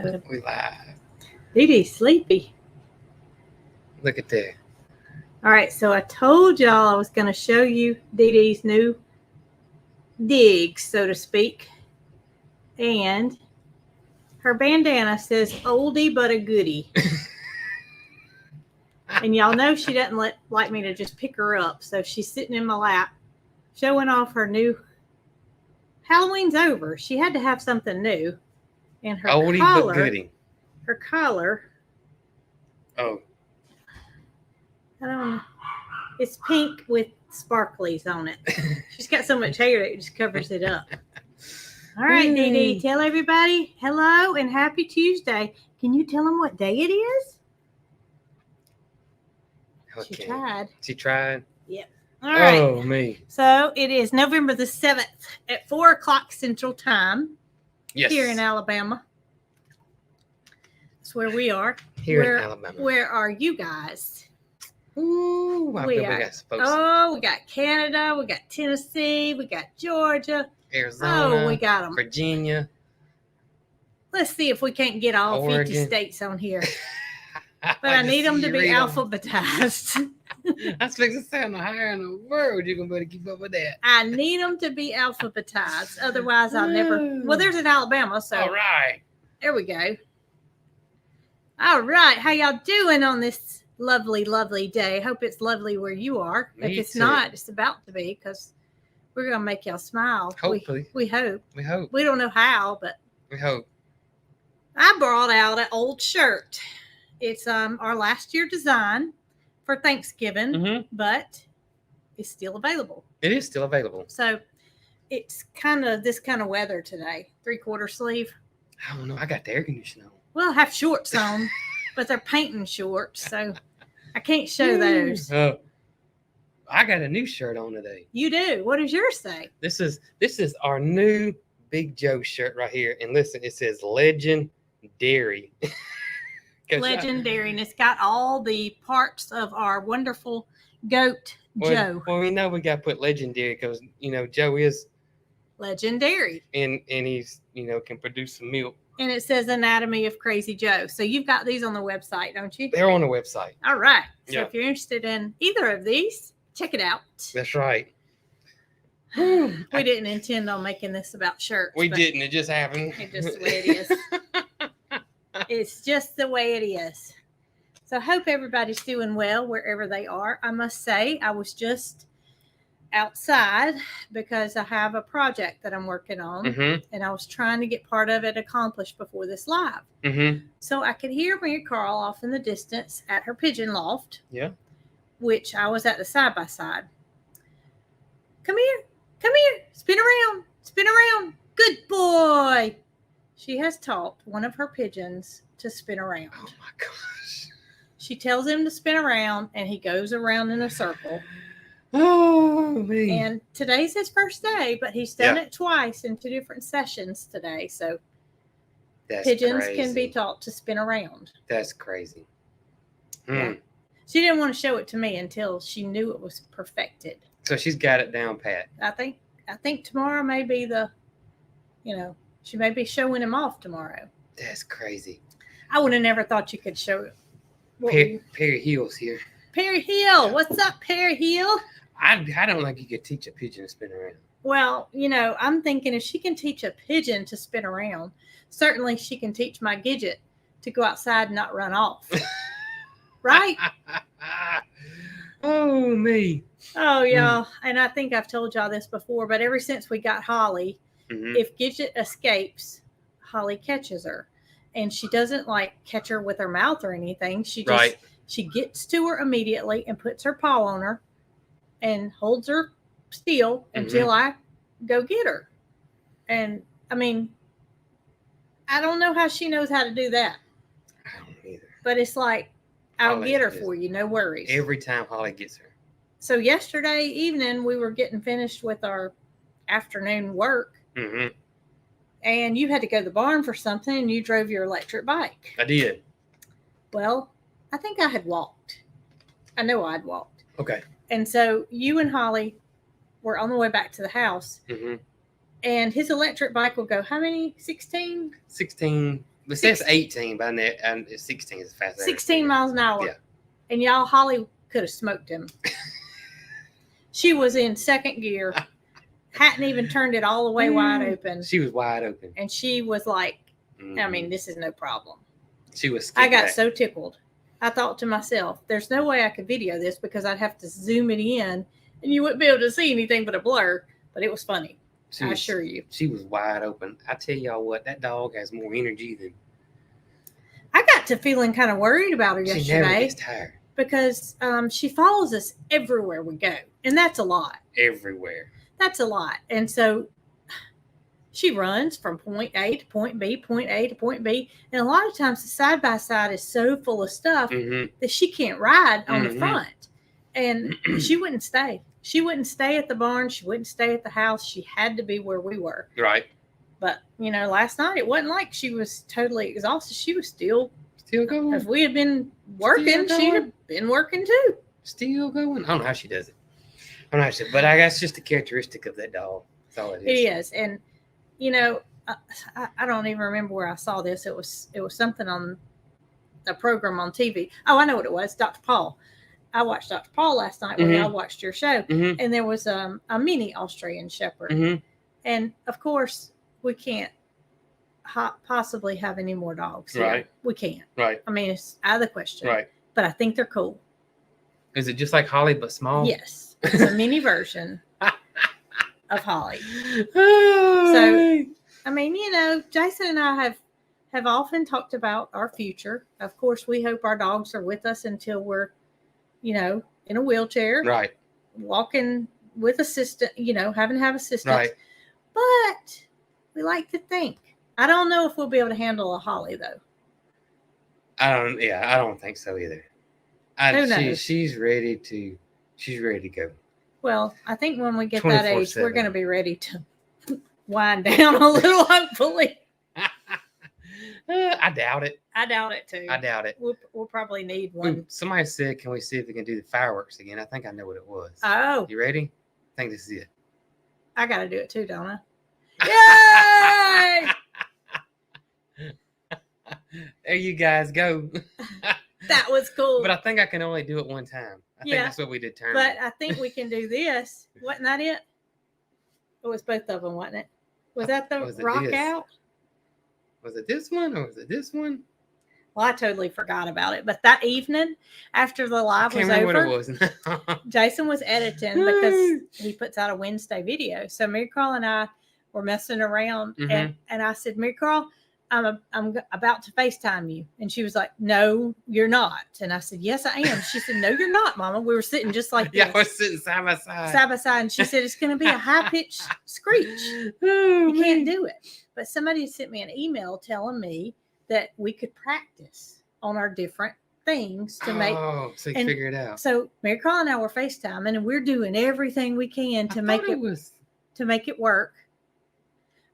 We live. Dee Dee's sleepy. Look at that. All right, so I told y'all I was going to show you Dee Dee's new digs, so to speak. And her bandana says oldie but a goodie. And y'all know she doesn't like me to just pick her up. So she's sitting in my lap showing off her new. Halloween's over. She had to have something new. And her Oldie collar. but goodie. Her collar. Oh. I don't know. It's pink with sparklies on it. She's got so much hair that it just covers it up. All right, Dee Dee, tell everybody hello and happy Tuesday. Can you tell them what day it is? Okay. She tried. She tried? Yep. All right. Oh, me. So it is November the 7th at 4 o'clock Central Time. Yes. Here in Alabama. That's where we are. Here in Alabama. Where are you guys? Ooh, I bet we got folks. Oh, we got Canada, we got Tennessee, we got Georgia, Arizona, we got them. Virginia. Let's see if we can't get all Oregon. 50 states on here. But I need them to be alphabetized. That's fixing to sound higher in the world. You're going to better keep up with that. I need them to be alphabetized. Otherwise, I'll never. Well, there's in Alabama, so. All right. There we go. All right. How y'all doing on this lovely, lovely day? Hope it's lovely where you are. Me if it's too. not, it's about to be because we're going to make y'all smile. Hopefully. We hope. We hope. We don't know how, but. We hope. I brought out an old shirt. It's our last year design for Thanksgiving, but it's still available. It is still available. So it's kind of this kind of weather today. 3/4 sleeve. I don't know. I got the air conditioner on. Well, I have shorts on, but they're painting shorts, so I can't show those. I got a new shirt on today. You do? What does yours say? This is our new Big Joe shirt right here. And listen, it says Legendary. Legendary, and it's got all the parts of our wonderful goat Joe. Well, we know we got to put legendary because Joe is legendary, and he's can produce some milk. And it says Anatomy of Crazy Joe. So you've got these on the website, don't you? They're on the website. All right. So if you're interested in either of these, check it out. That's right. We didn't intend on making this about shirts. We didn't. It just happened. It's just the way it is. It's just the way it is. So I hope everybody's doing well wherever they are. I must say, I was just outside because I have a project that I'm working on, and I was trying to get part of it accomplished before this live. So I could hear Mary Carl off in the distance at her pigeon loft. Yeah. Which I was at the side-by-side. Come here, spin around. Good boy. She has taught one of her pigeons to spin around. Oh my gosh. She tells him to spin around, and he goes around in a circle. Oh, man. And today's his first day, but he's done it twice in 2 different sessions today. So that's pigeons crazy. can be taught to spin around. That's crazy. Yeah. She didn't want to show it to me until she knew it was perfected. So she's got it down pat. I think tomorrow may be she may be showing him off tomorrow. That's crazy. I would have never thought you could show it. Perry Hill's here. Perry Hill. What's up, Perry Hill? I don't think you could teach a pigeon to spin around. Well, I'm thinking if she can teach a pigeon to spin around, certainly she can teach my Gidget to go outside and not run off. Right? Oh, me. Oh, y'all. And I think I've told y'all this before, but ever since we got Holly, if Gidget escapes, Holly catches her. And she doesn't catch her with her mouth or anything. She just she gets to her immediately and puts her paw on her and holds her still until I go get her. And I mean, I don't know how she knows how to do that. I don't either. But it's like, I'll get her for you, no worries. Every time Holly gets her. So yesterday evening, we were getting finished with our afternoon work. And you had to go to the barn for something, and you drove your electric bike. I did. Well, I think I had walked. I know I'd walked. Okay. And so you and Holly were on the way back to the house. And his electric bike will go how many? 16? 16 It says 18, but and 16 is fast. 16 miles an hour. Yeah. And y'all, Holly could have smoked him. She was in second gear, hadn't even turned it all the way wide open. She was wide open. And she was like, I mean, this is no problem. She was I got so tickled. I thought to myself, there's no way I could video this because I'd have to zoom it in and you wouldn't be able to see anything but a blur. But it was funny. I assure you. She was wide open. I tell y'all what, that dog has more energy than. I got to feeling kind of worried about her yesterday. She never gets tired. Because she follows us everywhere we go. And that's a lot. Everywhere. That's a lot. And so she runs from point A to point B, point A to point B. And a lot of times the side-by-side is so full of stuff that she can't ride on the front. And she wouldn't stay. She wouldn't stay at the barn. She wouldn't stay at the house. She had to be where we were. Right. But, last night it wasn't like she was totally exhausted. She was still going. If we had been working, she'd have been working too. Still going. I don't know how she does it. I'm not sure. But I guess it's just a characteristic of that dog. That's all it is. It is. And, I don't even remember where I saw this. It was something on a program on TV. Oh, I know what it was. Dr. Paul. I watched Dr. Paul last night when I watched your show. And there was a mini Australian Shepherd. And, of course, we can't possibly have any more dogs. Right. We can't. Right. I mean, it's out of the question. Right. But I think they're cool. Is it just like Holly but small? Yes. It's a mini version of Holly. So, I mean, Jason and I have often talked about our future. Of course, we hope our dogs are with us until we're, in a wheelchair. Right. Walking with assistant, having to have assistance. Right. But we like to think. I don't know if we'll be able to handle a Holly, though. I don't think so either. Who knows? She's ready to go. Well, I think when we get that age, we're going to be ready to wind down a little, hopefully. I doubt it. I doubt it, too. I doubt it. We'll probably need one. Somebody said, can we see if we can do the fireworks again? I think I know what it was. Oh. You ready? I think this is it. I got to do it, too, don't I? Yay! There you guys go. That was cool. But I think I can only do it one time. I think that's what we determined. But I think we can do this. Wasn't that it? It was both of them, wasn't it? Was that the rock out? Was it this one or was it this one? Well, I totally forgot about it. But that evening, after the live was over, what it was. Jason was editing because he puts out a Wednesday video. So Mary Carl and I were messing around, and I said, Mary Carl, I'm about to FaceTime you. And she was like, no, you're not. And I said, yes, I am. She said, no, you're not, Mama. We were sitting just like this. Yeah, we're sitting side by side. Side by side. And she said, it's going to be a high-pitched screech. You can't do it. But somebody sent me an email telling me that we could practice on our different things to make. Oh, so you figure it out. So Mary Carl and I were FaceTiming, and we're doing everything we can to make it work.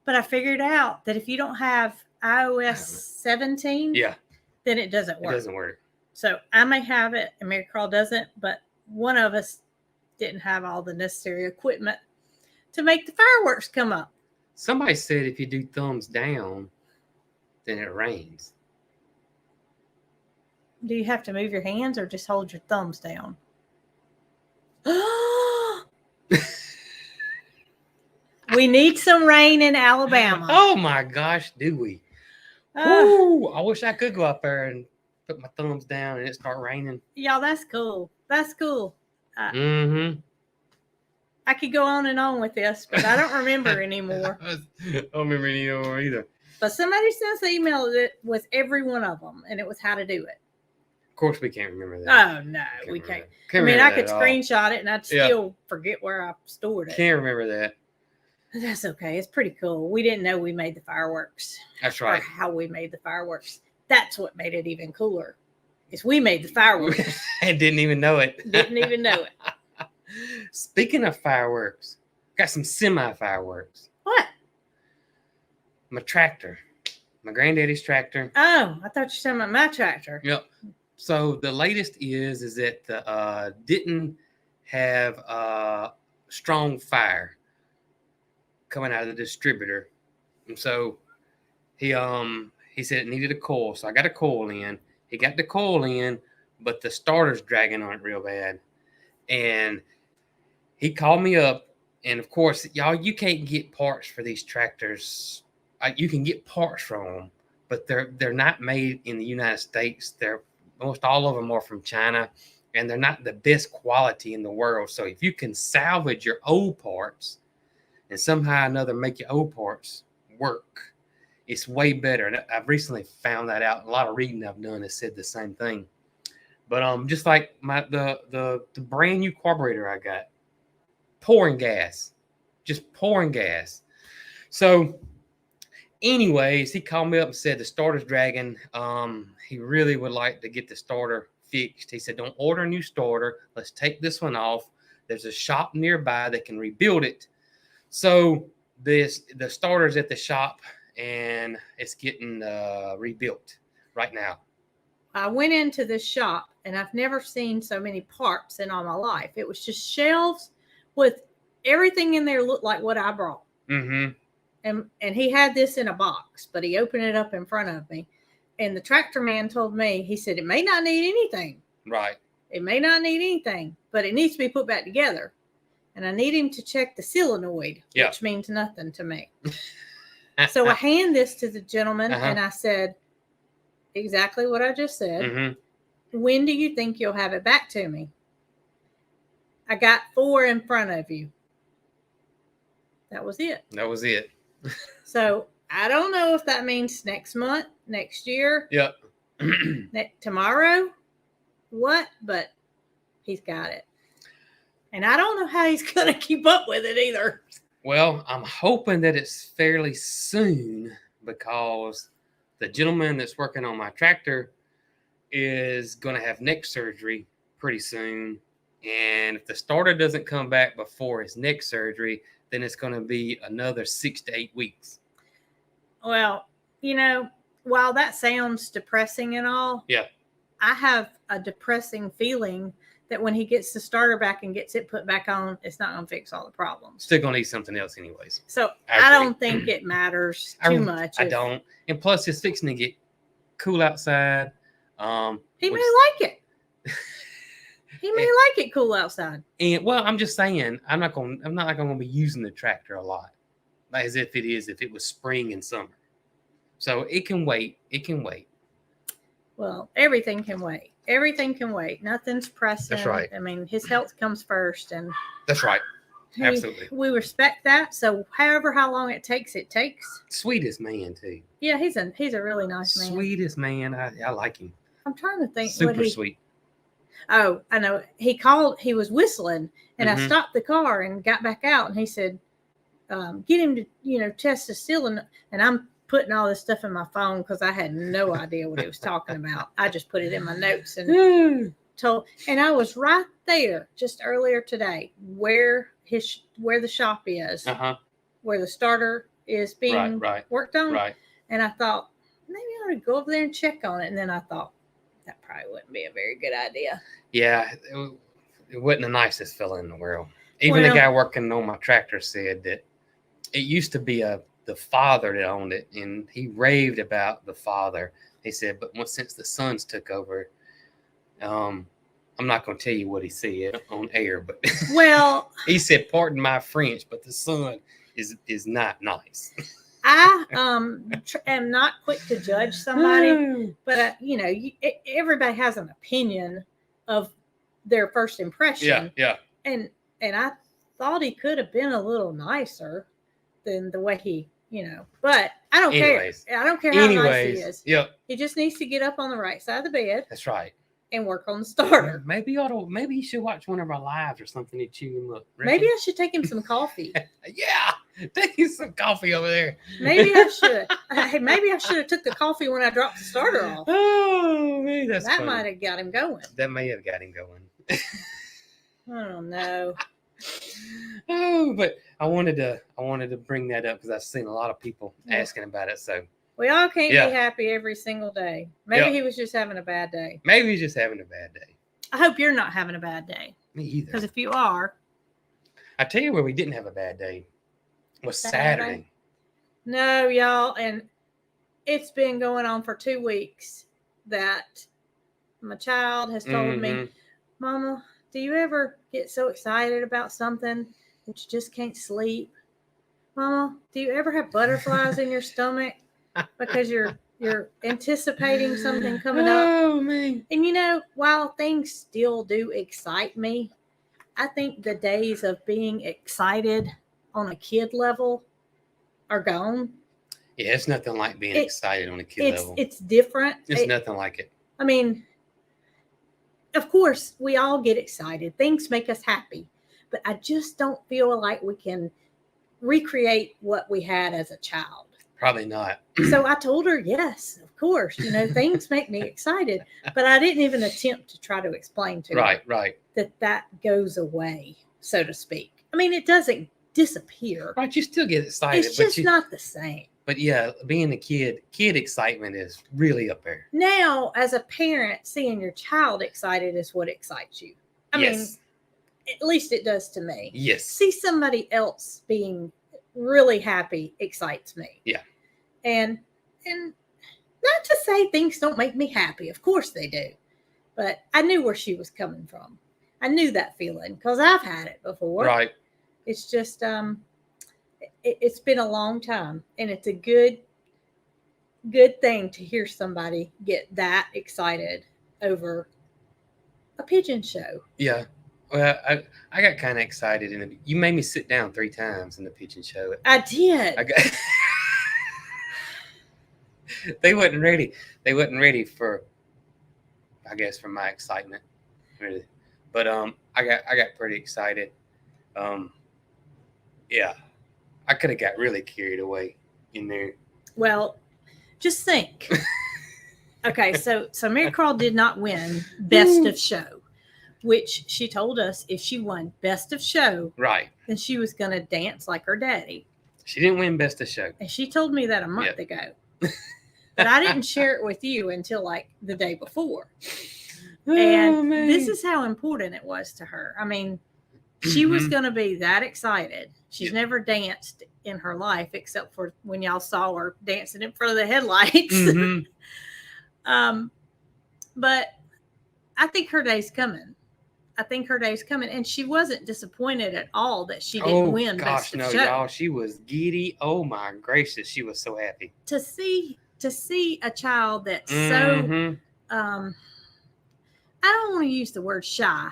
But I figured out that if you don't have iOS 17, then it doesn't work. It doesn't work. So I may have it, and Mary Carl doesn't, but one of us didn't have all the necessary equipment to make the fireworks come up. Somebody said if you do thumbs down, then it rains. Do you have to move your hands or just hold your thumbs down? We need some rain in Alabama. Oh my gosh, do we? Ooh, I wish I could go up there and put my thumbs down and it start raining. Y'all, that's cool. That's cool. I could go on and on with this, but I don't remember anymore. I don't remember anymore either. But somebody sent us an email that was every one of them, and it was how to do it. Of course, we can't remember that. Oh, no, we can't. I mean, I could screenshot it, and I'd still forget where I stored it. Can't remember that. That's okay. It's pretty cool. We didn't know we made the fireworks. That's right. Or how we made the fireworks. That's what made it even cooler. Is we made the fireworks. And didn't even know it. Didn't even know it. Speaking of fireworks, got some semi-fireworks. What? My tractor. My granddaddy's tractor. Oh, I thought you were talking about my tractor. Yep. So the latest is that didn't have strong fire coming out of the distributor, and so he he said it needed a coil. So I got a coil in. He got the coil in, but the starter's dragging on it real bad. And he called me up. And of course, y'all, you can't get parts for these tractors. You can get parts from them, but they're not made in the United States. They're most all of them are from China, and they're not the best quality in the world. So if you can salvage your old parts and somehow or another make your old parts work, it's way better. And I've recently found that out. A lot of reading I've done has said the same thing. But just like the brand new carburetor I got, pouring gas, just pouring gas. So anyways, he called me up and said the starter's dragging. He really would like to get the starter fixed. He said, don't order a new starter. Let's take this one off. There's a shop nearby that can rebuild it. So the starter's at the shop and it's getting rebuilt right now. I went into this shop and I've never seen so many parts in all my life. It was just shelves with everything in there looked like what I brought. Mm-hmm. And he had this in a box, but he opened it up in front of me. And the tractor man told me, he said, it may not need anything. Right. It may not need anything, but it needs to be put back together. And I need him to check the solenoid, which means nothing to me. So I hand this to the gentleman and I said exactly what I just said. Mm-hmm. When do you think you'll have it back to me? I got 4 in front of you. That was it. That was it. So I don't know if that means next month, next year. Yep. Tomorrow, what? But he's got it. And I don't know how he's going to keep up with it either. Well, I'm hoping that it's fairly soon because the gentleman that's working on my tractor is going to have neck surgery pretty soon. And if the starter doesn't come back before his neck surgery, then it's going to be another 6 to 8 weeks. Well, while that sounds depressing and all, I have a depressing feeling that when he gets the starter back and gets it put back on, it's not going to fix all the problems. Still going to need something else anyways. So I don't think it matters too much. I don't. And plus, it's fixing to get cool outside. He may like it. He may like it cool outside. And well, I'm just saying, I'm not going to be using the tractor a lot, as if it was spring and summer. So it can wait. It can wait. Well, everything can wait. Everything can wait. Nothing's pressing. That's right. I mean, his health comes first, and that's right. Absolutely. We respect that. So, how long it takes, it takes. Sweetest man too. Yeah, he's a really nice man. Sweetest man. I like him. I'm trying to think. Super sweet. Oh, I know. He called. He was whistling, and I stopped the car and got back out, and he said, "Get him to, test the ceiling." And I'm putting all this stuff in my phone because I had no idea what he was talking about. I just put it in my notes and and I was right there just earlier today where the shop is, where the starter is being worked on. Right. And I thought maybe I ought to go over there and check on it. And then I thought that probably wouldn't be a very good idea. Yeah, it wasn't the nicest fella in the world. Even the guy working on my tractor said that it used to be the father that owned it, and he raved about the father. He said, but since the sons took over, I'm not going to tell you what he said on air, but well, he said, pardon my French, but the son is not nice. I am not quick to judge somebody, but everybody has an opinion of their first impression. Yeah. And I thought he could have been a little nicer than the way he, but I don't care. I don't care how nice he is. Yep. He just needs to get up on the right side of the bed. That's right. And work on the starter. Maybe he should watch one of our lives or something to chew him up. Maybe I should take him some coffee. Yeah, take him some coffee over there. Maybe I should. Maybe I should have took the coffee when I dropped the starter off. Oh, man, that might have got him going. That may have got him going. I don't know. Oh, but I wanted to bring that up because I've seen a lot of people asking about it. So we all can't be happy every single day. Maybe he was just having a bad day. Maybe he's just having a bad day. I hope you're not having a bad day. Me either. Because if you are, I tell you where we didn't have a bad day was Saturday. No, y'all, and it's been going on for 2 weeks that my child has told me, Mama, do you ever get so excited about something that you just can't sleep? Mama, do you ever have butterflies in your stomach because you're anticipating something coming up? Oh, man. And while things still do excite me, I think the days of being excited on a kid level are gone. Yeah, it's nothing like being excited on a kid level. It's different. It's nothing like it. I mean, of course, we all get excited. Things make us happy. But I just don't feel like we can recreate what we had as a child. Probably not. So I told her, yes, of course. Things make me excited. But I didn't even attempt to try to explain to her that goes away, so to speak. I mean, it doesn't disappear. Right, you still get excited. It's just not the same. But yeah, being a kid excitement is really up there. Now, as a parent, seeing your child excited is what excites you. I mean, at least it does to me. Yes. See somebody else being really happy excites me. Yeah. And not to say things don't make me happy. Of course they do. But I knew where she was coming from. I knew that feeling because I've had it before. Right. It's just it's been a long time, and it's a good thing to hear somebody get that excited over a pigeon show. Yeah. Well, I got kind of excited. You made me sit down 3 times in the pigeon show. I did. They wasn't ready. They wasn't ready for, I guess, for my excitement. Really. But I got pretty excited. Yeah. I could have got really carried away in there. Well, just think. Okay, so Mary Carl did not win Best of Show, which she told us if she won Best of Show, right, then she was going to dance like her daddy. She didn't win Best of Show. And she told me that a month ago. But I didn't share it with you until like the day before. And this is how important it was to her. I mean, she was going to be that excited. She's never danced in her life except for when y'all saw her dancing in front of the headlights. But I think her day's coming. And she wasn't disappointed at all that she didn't win Best of Show. Y'all, she was giddy. Oh my gracious, she was so happy to see a child that's so. I don't want to use the word shy,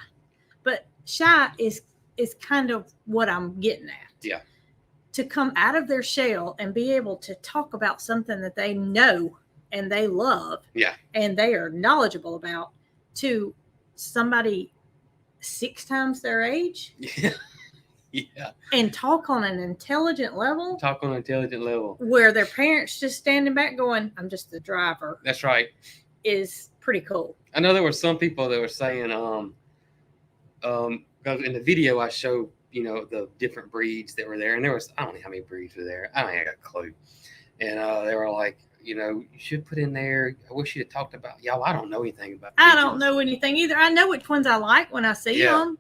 but shy is kind of what I'm getting at. Yeah. To come out of their shell and be able to talk about something that they know and they love. Yeah. And they are knowledgeable about to somebody 6 times their age. Yeah. Yeah. And talk on an intelligent level. Where their parents just standing back going, I'm just the driver. That's right. Is pretty cool. I know there were some people that were saying, because in the video I showed, the different breeds that were there, and there was, I don't know how many breeds were there. I don't think I got a clue. And they were like, you should put in there, I wish you'd have talked about, y'all, I don't know anything about pigeons. I don't know anything either. I know which ones I like when I see them,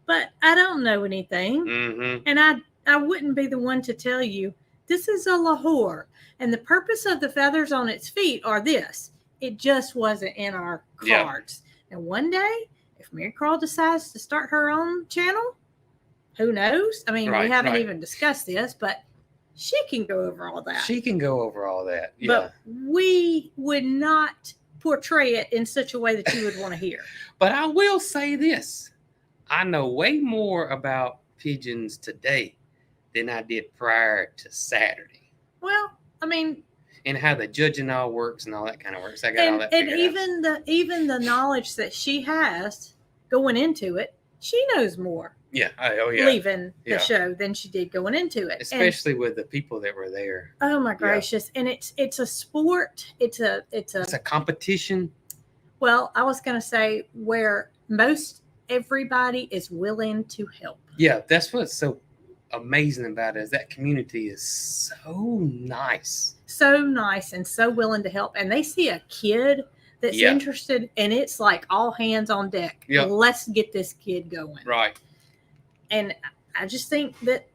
but I don't know anything. Mm-hmm. And I wouldn't be the one to tell you, this is a Lahore, and the purpose of the feathers on its feet are this. It just wasn't in our cards. Yeah. And one day, if Mary Carl decides to start her own channel, who knows? I mean, we haven't even discussed this, but she can go over all that. Yeah. But we would not portray it in such a way that you would want to hear. But I will say this. I know way more about pigeons today than I did prior to Saturday. Well, I mean, and how the judging all works and all that kind of works. I got all that figured out. Even the knowledge that she has going into it, she knows more. Yeah. Oh, yeah. Leaving the show than she did going into it. Especially with the people that were there. Oh my gracious. Yeah. And it's a sport. It's a competition. Well, I was going to say where most everybody is willing to help. Yeah. That's what's so amazing about it, is that community is so nice. So nice and so willing to help. And they see a kid that's interested, and it's like all hands on deck. Yep. Let's get this kid going. Right. And I just think that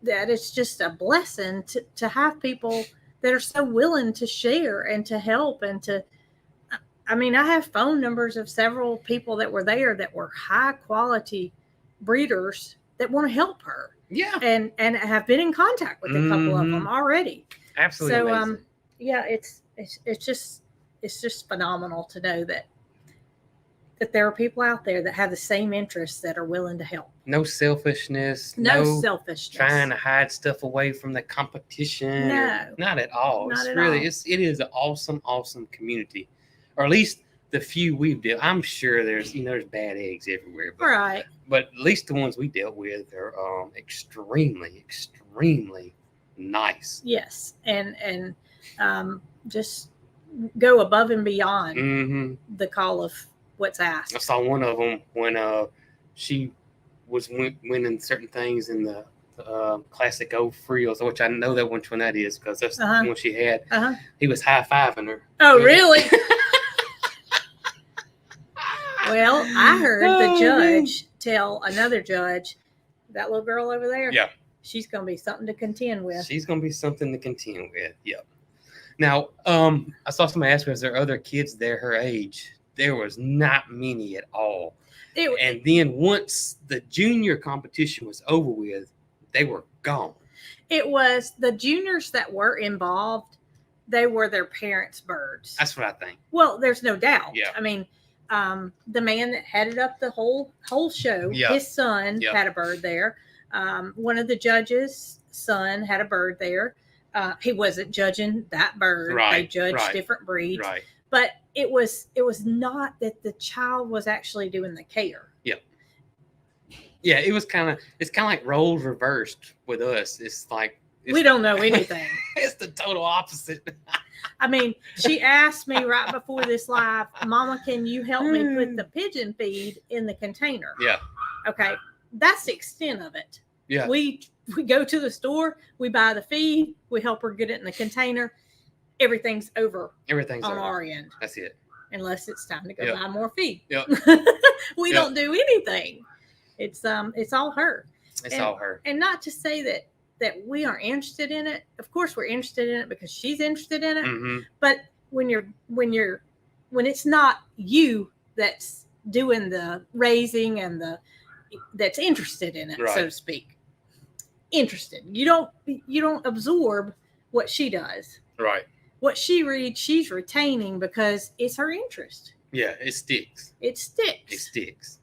it's just a blessing to have people that are so willing to share and to help and to. I mean, I have phone numbers of several people that were there that were high quality breeders that want to help her. Yeah. And have been in contact with a couple of them already. Absolutely. So amazing. Yeah, it's just phenomenal to know that there are people out there that have the same interests that are willing to help. No selfishness. No selfishness. Trying to hide stuff away from the competition. No. Not at all. Not it's at really all. it is an awesome community. Or at least the few we've dealt. I'm sure there's bad eggs everywhere. But, right. But at least the ones we dealt with are extremely nice. Yes. And just go above and beyond the call of what's asked. I saw one of them when she was winning certain things in the classic old frills, which I know that which one that is because that's the one she had. He was high-fiving her. Oh, really? Well, I heard the judge tell another judge, that little girl over there, she's going to be something to contend with. She's going to be something to contend with, yep. Now, I saw somebody ask me, was there other kids there her age? There was not many at all. And then once the junior competition was over with, they were gone. It was the juniors that were involved. They were their parents' birds. That's what I think. Well, there's no doubt. Yeah. I mean, the man that headed up the whole show, his son had a bird there. One of the judges' son had a bird there. He wasn't judging that bird. Right, they judged different breeds. Right. But it was not that the child was actually doing the care. Yeah, it's kind of like roles reversed with us. It's like we don't know anything. It's the total opposite. I mean, she asked me right before this live, Mama, can you help me put the pigeon feed in the container? Yeah. Okay. That's the extent of it. Yeah. We go to the store, we buy the feed, we help her get it in the container. Everything's over on our end. That's it. Unless it's time to go buy more feed. Yep. We don't do anything. It's all her. It's all her. And not to say that we aren't interested in it. Of course we're interested in it because she's interested in it. But when it's not you that's doing the raising and that's interested in it, so to speak. Interested. You don't absorb what she does. Right. What she reads, she's retaining because it's her interest. Yeah, it sticks. It sticks.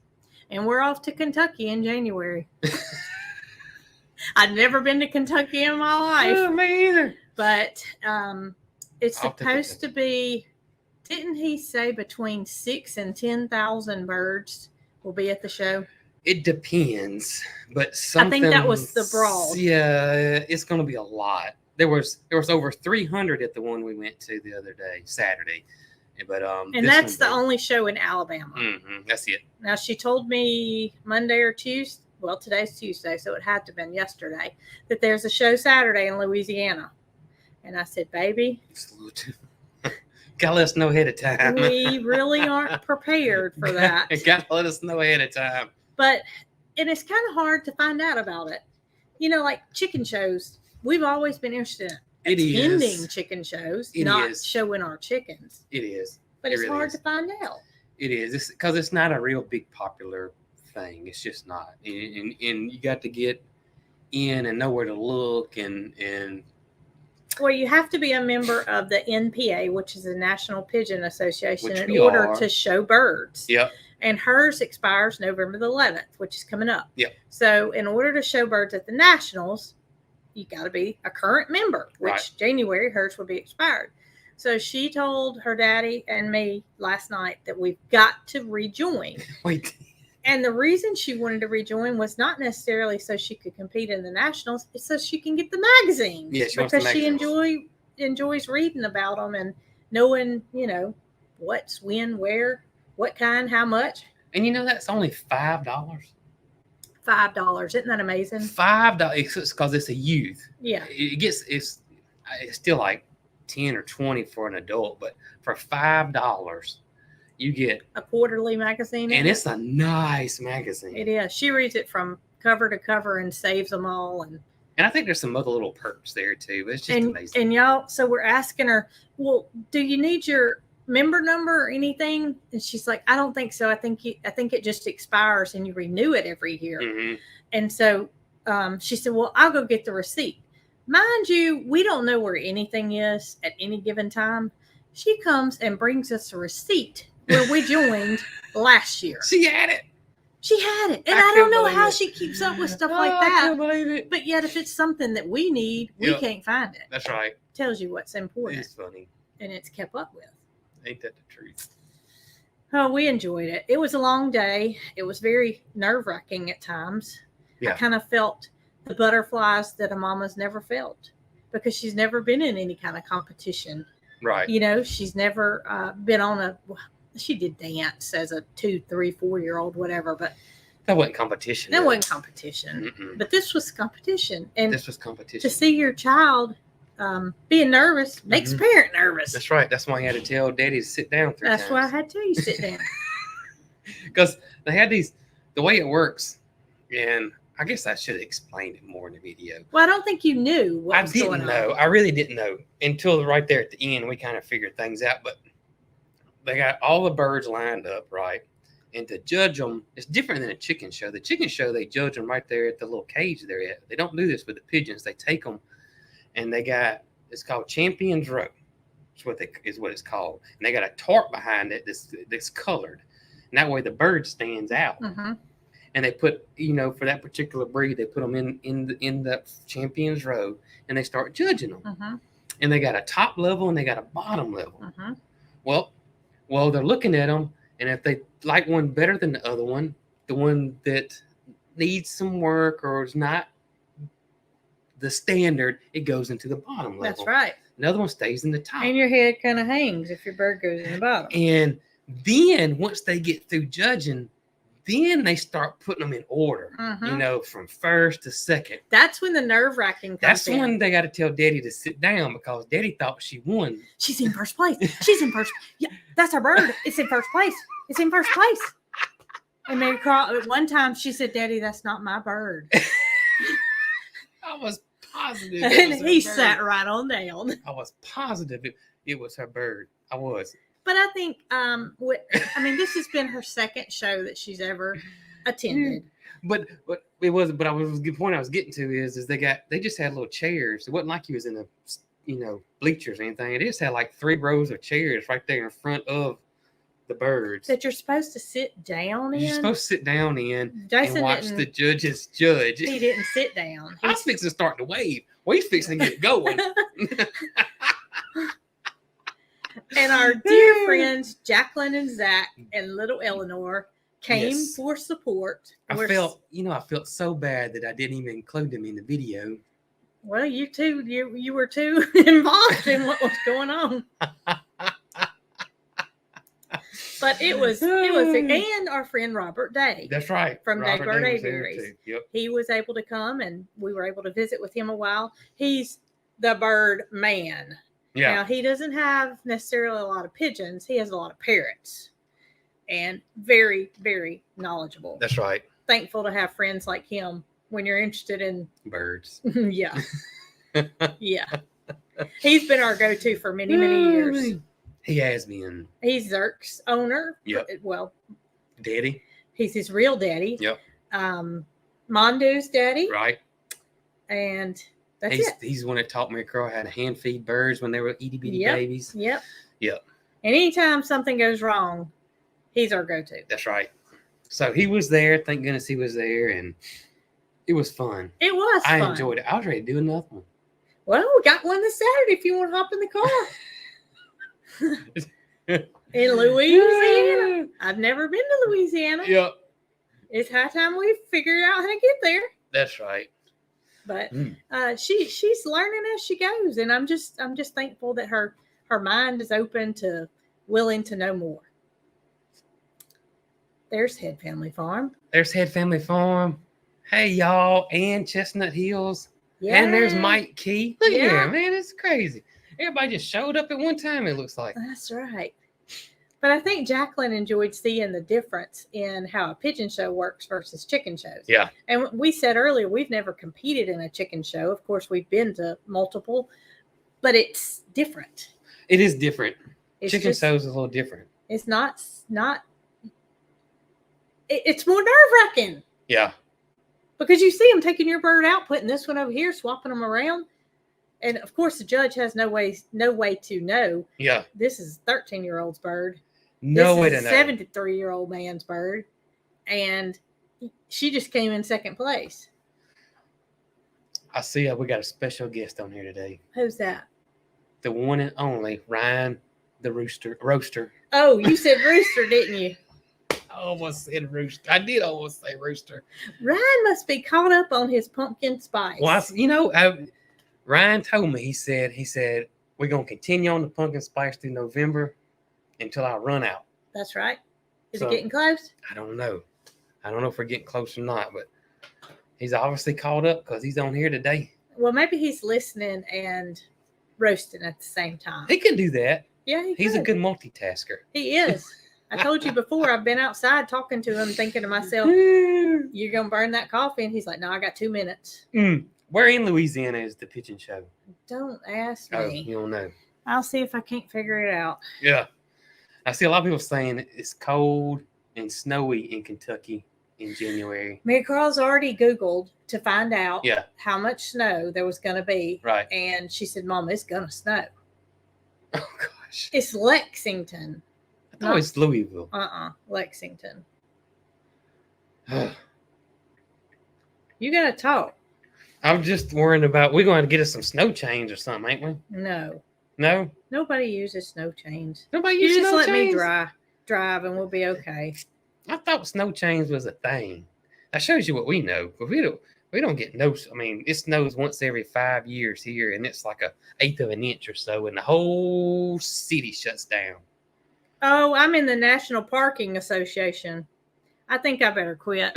And we're off to Kentucky in January. I've never been to Kentucky in my life. Oh, me either. But it's supposed to be, didn't he say between 6,000 and 10,000 birds will be at the show? It depends, but I think that was the broad. Yeah, it's going to be a lot. There was over 300 at the one we went to the other day, Saturday. But and that's the only show in Alabama. That's it. Now she told me Monday or Tuesday. Well, today's Tuesday, so it had to have been yesterday. That there's a show Saturday in Louisiana, and I said, "Baby, gotta let us know ahead of time. We really aren't prepared for that. Gotta let us know ahead of time." But it's kind of hard to find out about it. Like chicken shows, we've always been interested in attending chicken shows, not showing our chickens. It is. But it's hard to find out. It is. Because it's not a real big popular thing. It's just not. And you got to get in and know where to look and well, you have to be a member of the NPA, which is the National Pigeon Association, in order to show birds. Yep. And hers expires November the 11th, which is coming up. Yep. So in order to show birds at the Nationals, you got to be a current member, which January hers will be expired. So she told her daddy and me last night that we've got to rejoin. Wait. And the reason she wanted to rejoin was not necessarily so she could compete in the Nationals. It's so she can get the magazines. Yeah, because she enjoys reading about them and knowing, what's when, where, what kind, how much. And that's only $5. $5. Isn't that amazing? $5. It's because it's a youth. Yeah. It's still like 10 or 20 for an adult, but for $5 you get a quarterly magazine. And it's a nice magazine. It is. She reads it from cover to cover and saves them all. And And I think there's some other little perks there too. But it's just amazing. And y'all, so we're asking her, well, do you need your member number or anything? And she's like, I don't think so. I think it just expires and you renew it every year. Mm-hmm. And so she said, well, I'll go get the receipt. Mind you, we don't know where anything is at any given time. She comes and brings us a receipt where we joined last year. She had it. And I don't know how she keeps up with stuff like that. I can't believe it. But yet, if it's something that we need, we can't find it. That's right. Tells you what's important. It's funny. And it's kept up with. Ain't that the truth? Oh, we enjoyed it. It was a long day. It was very nerve-wracking at times. Yeah. I kind of felt the butterflies that a mama's never felt because she's never been in any kind of competition. Right. You know, she's never been on she did dance as a 2, 3, 4-year-old, whatever, but that wasn't competition. That wasn't competition. Mm-mm. But this was competition. And this was competition. To see your child being nervous makes a parent nervous. That's right. That's why I had to tell Daddy to sit down 3 times. That's why I had to tell you sit down. Because they had the way it works, and I guess I should have explained it more in the video. Well, I don't think you knew what was going on. I didn't know. I really didn't know until right there at the end. We kind of figured things out, but they got all the birds lined up, right? And to judge them, it's different than a chicken show. The chicken show, they judge them right there at the little cage they're at. They don't do this with the pigeons. They take them, and it's called Champions Row. Is what it's called. And they got a tarp behind it that's colored, and that way the bird stands out. Mm-hmm. And they put, for that particular breed, they put them in the Champions Row, and they start judging them. Mm-hmm. And they got a top level and they got a bottom level. Mm-hmm. Well, they're looking at them, and if they like one better than the other one, the one that needs some work or is not the standard, it goes into the bottom level. That's right. Another one stays in the top. And your head kind of hangs if your bird goes in the bottom. And then once they get through judging, then they start putting them in order, from first to second. That's when the nerve-wracking comes That's in. when they got to tell Daddy to sit down because Daddy thought she won. She's in first place. She's in first. Yeah, that's our bird. It's in first place. It's in first place. And Mary Carl, at one time, she said, Daddy, that's not my bird. I was positive. And he sat right on down. I was positive it was her bird. I was. But I think, this has been her second show that she's ever attended. But the point I was getting to is they just had little chairs. It wasn't like he was in bleachers or anything. It just had like 3 rows of chairs right there in front of the birds. That you're supposed to sit down in? You're supposed to sit down in Jason and watch the judges judge. He didn't sit down. I was fixing to start to wave. Well, he's fixing to get going. And our dear friends, Jacqueline and Zach and little Eleanor came for support. I felt so bad that I didn't even include them in the video. Well, you too, you were too involved in what was going on. But it was, and our friend Robert Day. That's right. From Robert Daybird Day Aviaries. Yep. He was able to come and we were able to visit with him a while. He's the bird man. Yeah. Now, he doesn't have necessarily a lot of pigeons. He has a lot of parrots and very, very knowledgeable. That's right. Thankful to have friends like him when you're interested in birds. Yeah. Yeah. He's been our go-to for many, many years. He has been. He's Zerk's owner. Yep. Well, Daddy. He's his real daddy. Yep. Mondo's daddy. Right. And that's it. He's the one that taught me how to hand feed birds when they were itty bitty babies. Yep. Yep. And anytime something goes wrong, he's our go-to. That's right. So he was there. Thank goodness he was there, and it was fun. It was fun. I enjoyed it. I was ready to do another one. Well, we got one this Saturday if you want to hop in the car. In Louisiana. I've never been to Louisiana. Yep. It's high time we figure out how to get there. That's right. But she's learning as she goes, and I'm just thankful that her mind is open to willing to know more. There's Head Family Farm. Hey y'all, and Chestnut Hills. Yeah. And there's Mike Key. Look here, man, it's crazy. Everybody just showed up at one time, it looks like. That's right. But I think Jacqueline enjoyed seeing the difference in how a pigeon show works versus chicken shows. Yeah. And we said earlier, we've never competed in a chicken show. Of course, we've been to multiple, but it's different. It is different. It's Chicken shows is a little different. It's not. It's more nerve-wracking. Yeah. Because you see them taking your bird out, putting this one over here, swapping them around. And of course, the judge has no way to know. Yeah. This is a 13-year-old's bird. No way to know. 73-year-old man's bird. And she just came in second place. I see we got a special guest on here today. Who's that? The one and only Ryan, the roaster. Oh, you said rooster, didn't you? I almost said rooster. I did almost say rooster. Ryan must be caught up on his pumpkin spice. Well, Ryan told me, he said, we're going to continue on the pumpkin spice through November until I run out. That's right. Is it getting close? I don't know. I don't know if we're getting close or not, but he's obviously caught up because he's on here today. Well, maybe he's listening and roasting at the same time. He can do that. Yeah, he's a good multitasker. He is. I told you before, I've been outside talking to him, thinking to myself, you're going to burn that coffee? And he's like, no, I got 2 minutes. Where in Louisiana is the pigeon show? Don't ask me. Oh, you don't know. I'll see if I can't figure it out. Yeah. I see a lot of people saying it's cold and snowy in Kentucky in January. Mary Carl's already Googled to find out how much snow there was going to be. Right. And she said, Mom, it's going to snow. Oh, gosh. It's Lexington. No, it's Louisville. Lexington. You got to talk. I'm just worrying about, we're going to get us some snow chains or something, ain't we? No. No? Nobody uses snow chains. Nobody uses snow chains? You just let me drive and we'll be okay. I thought snow chains was a thing. That shows you what we know. But we don't get no, I mean, it snows once every 5 years here, and it's like 1/8 of an inch or so, and the whole city shuts down. Oh, I'm in the National Parking Association. I think I better quit.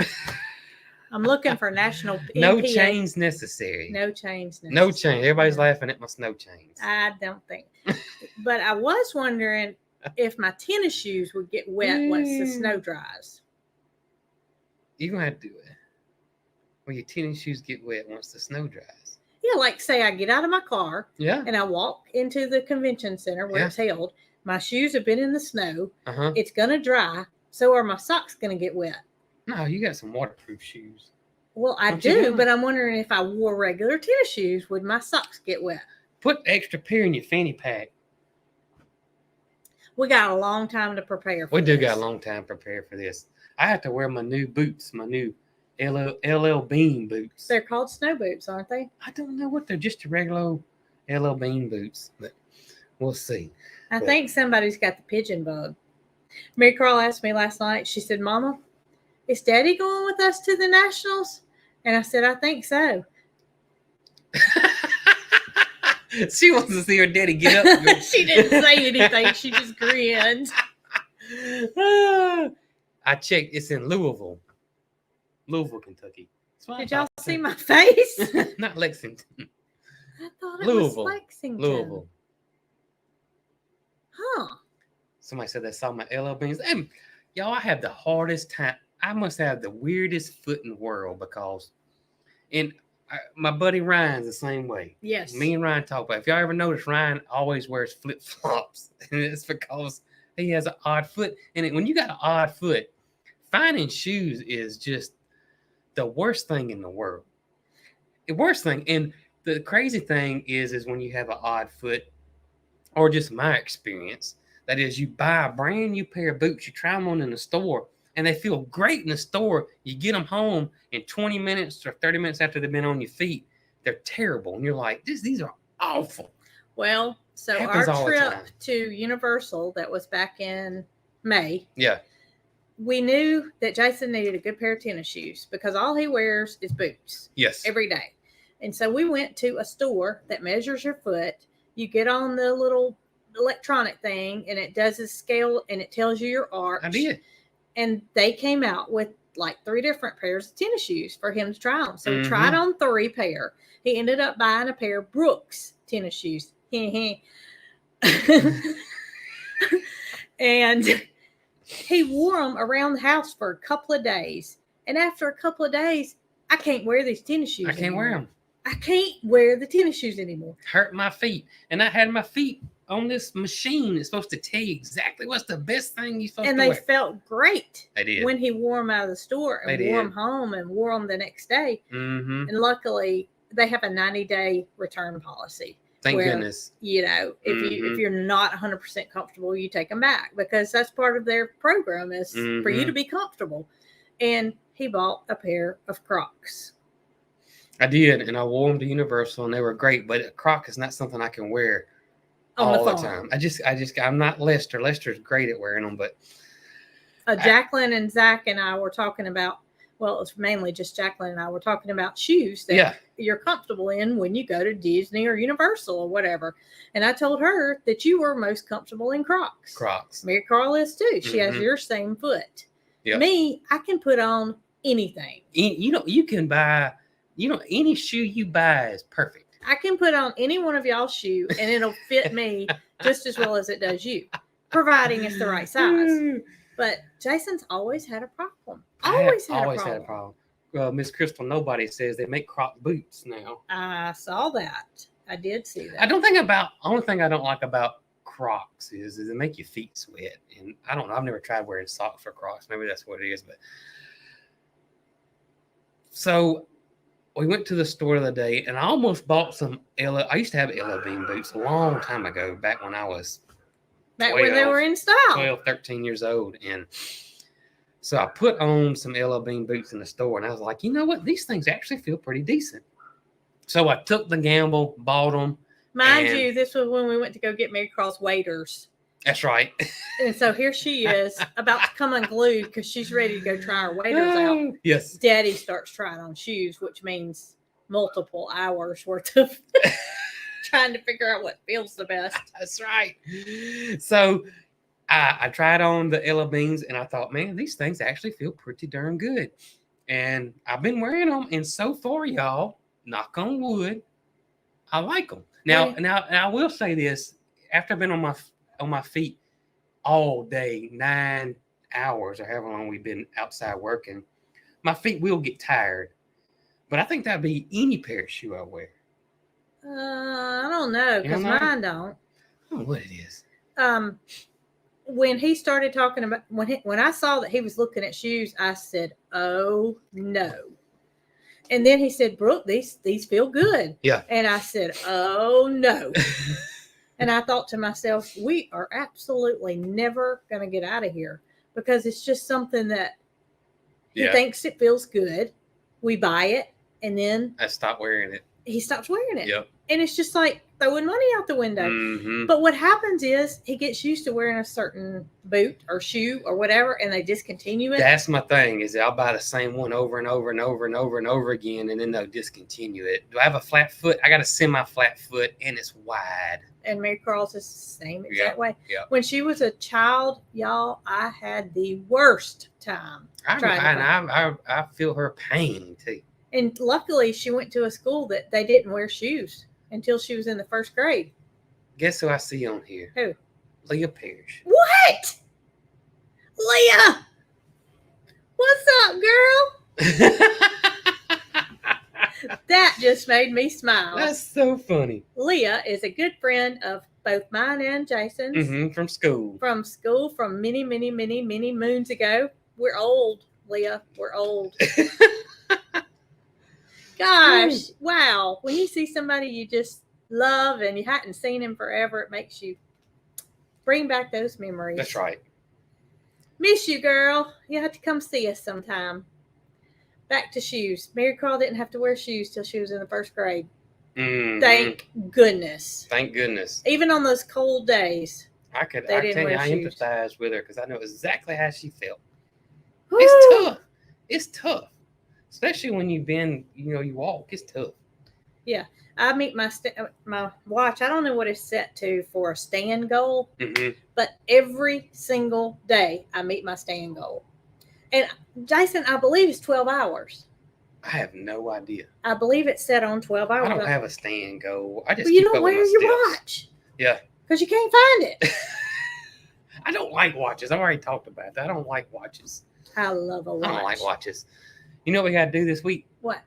I'm looking for national No NPA. chains necessary. No chains necessary. No chains. Everybody's laughing at my snow chains. I don't think. But I was wondering if my tennis shoes would get wet once the snow dries. You're going to have to do it. Well, your tennis shoes get wet once the snow dries. Yeah, like say I get out of my car and I walk into the convention center where it's held. My shoes have been in the snow. It's going to dry. So are my socks going to get wet? No, you got some waterproof shoes. Well, I do, but I'm wondering if I wore regular tennis shoes, would my socks get wet? Put extra pair in your fanny pack. We got a long time to prepare for this. We do got a long time to prepare for this. I have to wear my new boots, my new LL Bean boots. They're called snow boots, aren't they? I don't know what they're, just regular LL Bean boots, but we'll see. I think somebody's got the pigeon bug. Mary Carl asked me last night, she said, Mama, is Daddy going with us to the Nationals? And I said, I think so. She wants to see her daddy get up. She didn't say anything. She just grinned. I checked. It's in Louisville, Kentucky. Did y'all see my face? Not Lexington. I thought it was Lexington. Louisville. Huh. Somebody said they saw my LL Beans. And y'all, I have the hardest time. I must have the weirdest foot in the world because my buddy Ryan's the same way. Yes. Me and Ryan talk about it. If y'all ever notice, Ryan always wears flip-flops. And it's because he has an odd foot. And when you got an odd foot, finding shoes is just the worst thing in the world. The worst thing. And the crazy thing is when you have an odd foot, or just my experience, that is you buy a brand new pair of boots, you try them on in the store, and they feel great in the store. You get them home in 20 minutes or 30 minutes after they've been on your feet. They're terrible. And you're like, these are awful. Well, so our trip to Universal that was back in May. Yeah. We knew that Jason needed a good pair of tennis shoes because all he wears is boots. Yes. Every day. And so we went to a store that measures your foot. You get on the little electronic thing and it does a scale and it tells you your arch. I did. And they came out with like 3 different pairs of tennis shoes for him to try on. So he tried on 3 pair. He ended up buying a pair of Brooks tennis shoes. And he wore them around the house for a couple of days. And after a couple of days, I can't wear these tennis shoes I can't wear them. I can't wear the tennis shoes anymore. Hurt my feet. And I had my feet on this machine. It's supposed to tell you exactly what's the best thing you're supposed to wear. And they felt great. They did. When he wore them out of the store and wore them home and wore them the next day. Mm-hmm. And luckily, they have a 90-day return policy. Thank goodness. You know, if you're not 100% comfortable, you take them back because that's part of their program is for you to be comfortable. And he bought a pair of Crocs. I did, and I wore them to Universal, and they were great. But a Croc is not something I can wear all the time. I'm not Lester. Lester's great at wearing them, but Jacqueline and Zach and I were talking about. Well, it's mainly just Jacqueline and I were talking about shoes that you're comfortable in when you go to Disney or Universal or whatever. And I told her that you were most comfortable in Crocs. Crocs. Mary Carl is too. She has your same foot. Yep. Me, I can put on anything. You can buy, any shoe you buy is perfect. I can put on any one of y'all's shoe and it'll fit me just as well as it does you, providing it's the right size. But Jason's always had a problem. Always had a problem. Miss Crystal Nobody says they make Croc boots now. I saw that. I did see that. Only thing I don't like about Crocs is they make your feet sweat. And I don't know. I've never tried wearing socks for Crocs. Maybe that's what it is. But so we went to the store the other day and I almost bought some I used to have Ella Bean boots a long time ago, back when I was when they were in style. 12, 13 years old. And so I put on some Ella Bean boots in the store and I was like, you know what? These things actually feel pretty decent. So I took the gamble, bought them. Mind you, this was when we went to go get Mary Carl's waders. That's right. And so here she is about to come unglued because she's ready to go try her waders out. Yes. Daddy starts trying on shoes, which means multiple hours worth of trying to figure out what feels the best. That's right. So I tried on the Ella Beans and I thought, man, these things actually feel pretty darn good. And I've been wearing them. And so far, y'all, knock on wood, I like them. Now, I will say this. After I've been on my feet all day, 9 hours or however long we've been outside working, my feet will get tired. But I think that'd be any pair of shoe I wear. I don't know because mine don't. I don't know what it is. When he started talking about when I saw that he was looking at shoes, I said, "Oh no!" And then he said, "Brooke, these feel good." Yeah. And I said, "Oh no!" And I thought to myself, "We are absolutely never going to get out of here because it's just something that he thinks it feels good. We buy it, and then I stopped wearing it. He stops wearing it. Yep. And it's just like throwing money out the window. Mm-hmm. But what happens is he gets used to wearing a certain boot or shoe or whatever, and they discontinue it. That's my thing, is I'll buy the same one over and over and over and over and over again, and then they'll discontinue it. Do I have a flat foot? I got a semi-flat foot, and it's wide. And Mary Carl's is the same exact way. Yeah. When she was a child, y'all, I had the worst time. I feel her pain, too. And luckily, she went to a school that they didn't wear shoes until she was in the first grade. Guess who I see on here? Who? Leah Parrish. What? Leah! What's up, girl? That just made me smile. That's so funny. Leah is a good friend of both mine and Jason's. Mm-hmm, from school. From many, many, many, many moons ago. We're old, Leah. We're old. Gosh, wow. When you see somebody you just love and you hadn't seen him forever, it makes you bring back those memories. That's right. Miss you, girl. You have to come see us sometime. Back to shoes. Mary Carl didn't have to wear shoes till she was in the first grade. Mm-hmm. Thank goodness. Thank goodness. Even on those cold days. I empathize with her because I know exactly how she felt. Woo! It's tough. It's tough. Especially when you walk. It's tough. Yeah. I meet my watch. I don't know what it's set to for a stand goal, but every single day I meet my stand goal. And Jason, I believe it's 12 hours. I have no idea. I believe it's set on 12 hours. I don't have a stand goal. I just you don't wear your watch. Yeah. Because you can't find it. I don't like watches. I already talked about that. I don't like watches. I love a watch. I don't like watches. You know what we got to do this week? What?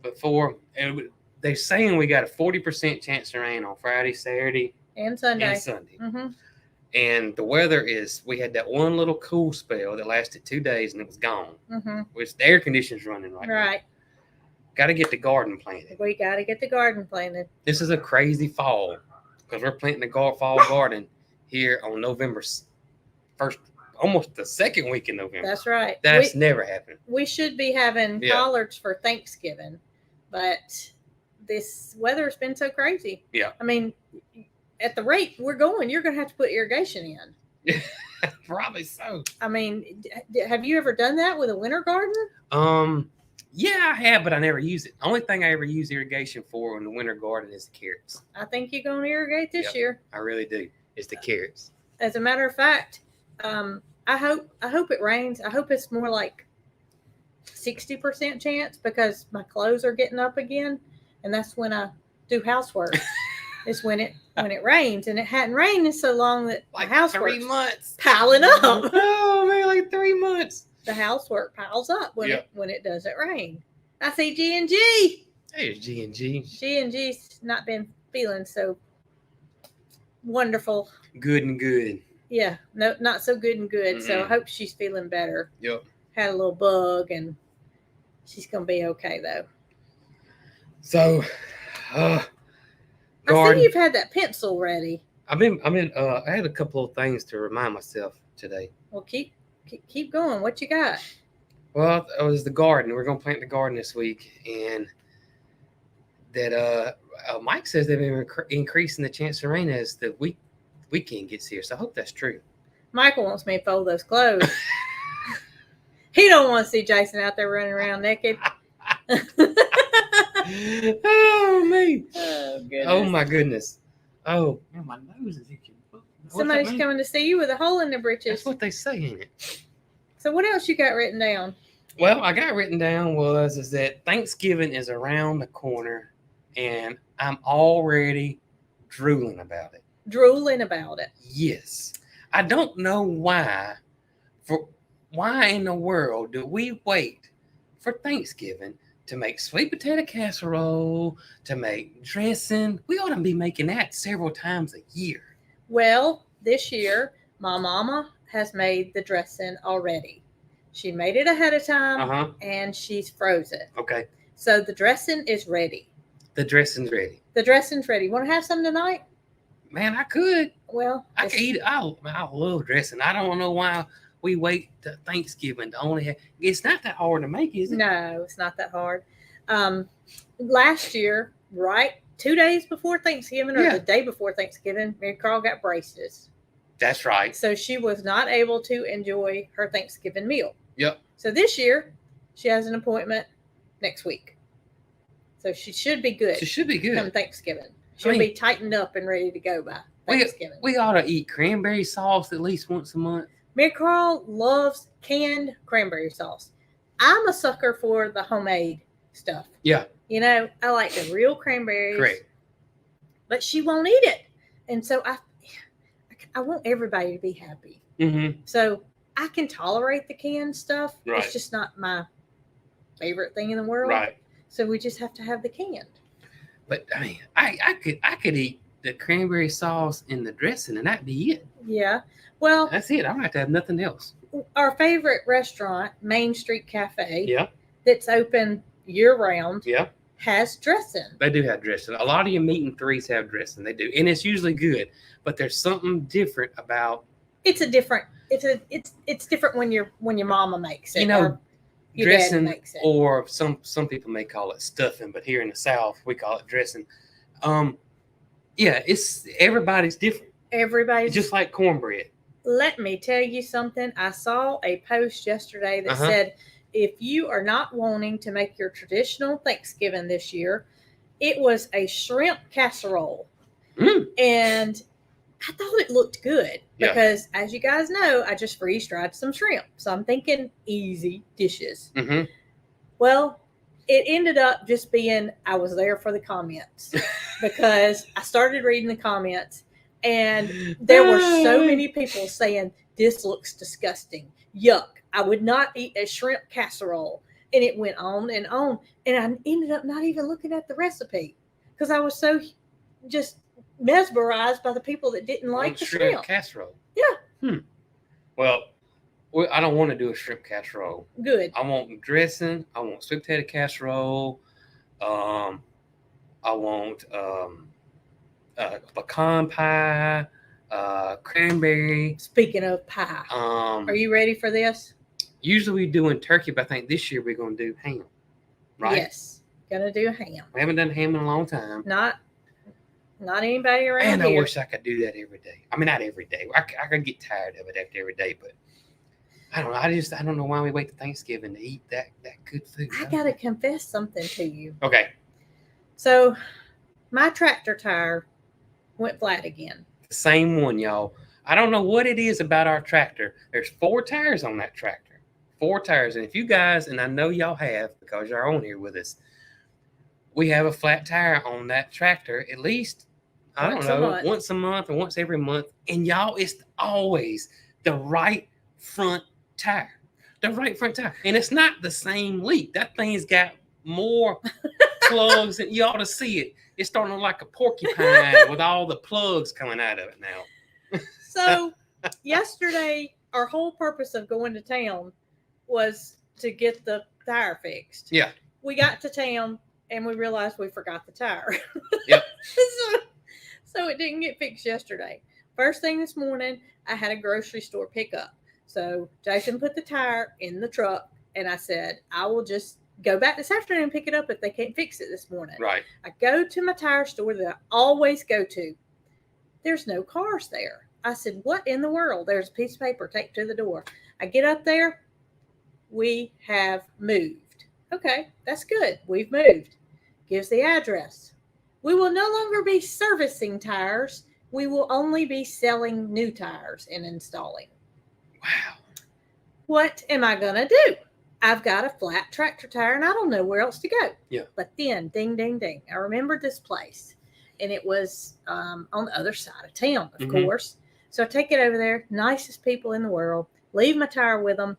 Before they're saying we got a 40% chance of rain on Friday, Saturday, and Sunday. Mm-hmm. And the weather is, we had that one little cool spell that lasted 2 days and it was gone. Mm-hmm. Which the air conditioner's running right now. Right. Got to get the garden planted. We got to get the garden planted. This is a crazy fall because we're planting the fall garden here on November 1st, almost the second week in November. That's right. That's never happened. We should be having collards for Thanksgiving, but this weather's been so crazy. Yeah. I mean, at the rate we're going, you're going to have to put irrigation in. Probably so. I mean, have you ever done that with a winter garden? Yeah, I have, but I never use it. The only thing I ever use irrigation for in the winter garden is the carrots. I think you're going to irrigate this year. I really do. It's the carrots. As a matter of fact, I hope it rains. I hope it's more like 60% chance because my clothes are getting up again, and that's when I do housework. It's when it rains, and it hadn't rained in so long that like the housework 3 months piling up. Oh man, like 3 months. The housework piles up when it doesn't rain. I see G&G. Hey, G&G. G&G's not been feeling so wonderful. Good and good. Yeah, no, not so good and good. Mm-mm. So I hope she's feeling better. Yep. Had a little bug, and she's gonna be okay though. So, I see you've had that pencil ready. I had a couple of things to remind myself today. Well, keep going. What you got? Well, it was the garden. We're gonna plant the garden this week, and that Mike says they've been increasing the chance of rain as the weekend gets here. So I hope that's true. Michael wants me to fold those clothes. He don't want to see Jason out there running around naked. Oh me! Oh goodness! Oh my goodness! Oh man, my nose is itching. Somebody's coming to see you with a hole in their britches. That's what they say, ain't it? So what else you got written down? Well, I got written down is that Thanksgiving is around the corner, and I'm already drooling about it. Drooling about it. Yes. I don't know why. Why in the world do we wait for Thanksgiving to make sweet potato casserole, to make dressing? We ought to be making that several times a year. Well, this year, my mama has made the dressing already. She made it ahead of time, and she's froze it. Okay. So the dressing is ready. The dressing's ready. The dressing's ready. Want to have some tonight? Man, I could. Well, I could eat it. I love dressing. I don't know why we wait to Thanksgiving to only have. It's not that hard to make, is it? No, it's not that hard. Last year, right 2 days before Thanksgiving or the day before Thanksgiving, Mary Carl got braces. That's right. So she was not able to enjoy her Thanksgiving meal. Yep. So this year, she has an appointment next week. So she should be good. She should be good. Come Thanksgiving. She'll be tightened up and ready to go by Thanksgiving. We ought to eat cranberry sauce at least once a month. Mary Carl loves canned cranberry sauce. I'm a sucker for the homemade stuff. Yeah. You know, I like the real cranberries. Correct. But she won't eat it. And so I want everybody to be happy. Mm-hmm. So I can tolerate the canned stuff. Right. It's just not my favorite thing in the world. Right. So we just have to have the canned. But I mean, I could eat the cranberry sauce and the dressing, and that'd be it. Yeah. Well, that's it. I don't have to have nothing else. Our favorite restaurant, Main Street Cafe. Yeah. That's open year round. Yeah. Has dressing. They do have dressing. A lot of your meat and threes have dressing. They do, and it's usually good. But there's something different about. It's different when your mama makes it. You know, dressing, makes it. Or some people may call it stuffing, but here in the South we call it dressing. Yeah, it's everybody's different. Everybody's just like cornbread. Let me tell you something. I saw a post yesterday that said, if you are not wanting to make your traditional Thanksgiving this year, it was a shrimp casserole. And I thought it looked good because, as you guys know, I just freeze-dried some shrimp. So I'm thinking easy dishes. Mm-hmm. Well, it ended up just being, I was there for the comments because I started reading the comments. And there were so many people saying, this looks disgusting. Yuck. I would not eat a shrimp casserole. And it went on and on. And I ended up not even looking at the recipe because I was so just mesmerized by the people that didn't like the shrimp casserole. Yeah. Well, I don't want to do a shrimp casserole. Good. I want dressing. I want sweet potato casserole. I want pecan pie, cranberry. Speaking of pie, are you ready for this? Usually we're doing turkey, but I think this year we're going to do ham. Right? Yes, gonna do ham. We haven't done ham in a long time. Not anybody around here. And I here. wish I could do that every day. I mean, not every day. I could get tired of it after every day, but I don't know. I don't know why we wait to Thanksgiving to eat that good food. I gotta confess something to you. Okay. So my tractor tire went flat again. The same one, y'all. I don't know what it is about our tractor. There's 4 tires on that tractor. 4 tires. And if you guys, and I know y'all have because you're on here with us, we have a flat tire on that tractor at least, once a month or once every month. And y'all, it's always the right front tire. The right front tire. And it's not the same leak. That thing's got more plugs, and you ought to see it. It's starting to look like a porcupine with all the plugs coming out of it now. So yesterday, our whole purpose of going to town was to get the tire fixed. Yeah. We got to town and we realized we forgot the tire. Yep. So it didn't get fixed yesterday. First thing this morning, I had a grocery store pickup. So Jason put the tire in the truck, and I said, I will just go back this afternoon and pick it up if they can't fix it this morning. Right. I go to my tire store that I always go to. There's no cars there. I said, what in the world? There's a piece of paper taped to the door. I get up there. We have moved. Okay, that's good. We've moved. Gives the address. We will no longer be servicing tires. We will only be selling new tires and installing. Wow. What am I going to do? I've got a flat tractor tire and I don't know where else to go. Yeah. But then, ding, ding, ding. I remembered this place. And it was on the other side of town, of course. So I take it over there. Nicest people in the world. Leave my tire with them.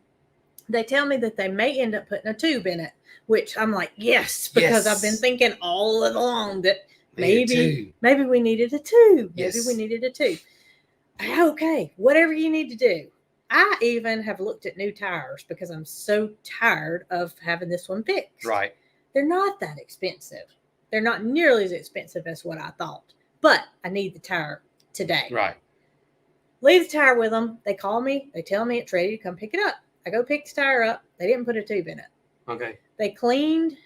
They tell me that they may end up putting a tube in it, which I'm like, yes, because I've been thinking all along that maybe we needed a tube. Yes. Maybe we needed a tube. Okay, whatever you need to do. I even have looked at new tires because I'm so tired of having this one fixed. Right. They're not that expensive. They're not nearly as expensive as what I thought. But I need the tire today. Right. Leave the tire with them. They call me. They tell me it's ready to come pick it up. I go pick the tire up. They didn't put a tube in it. Okay. They cleaned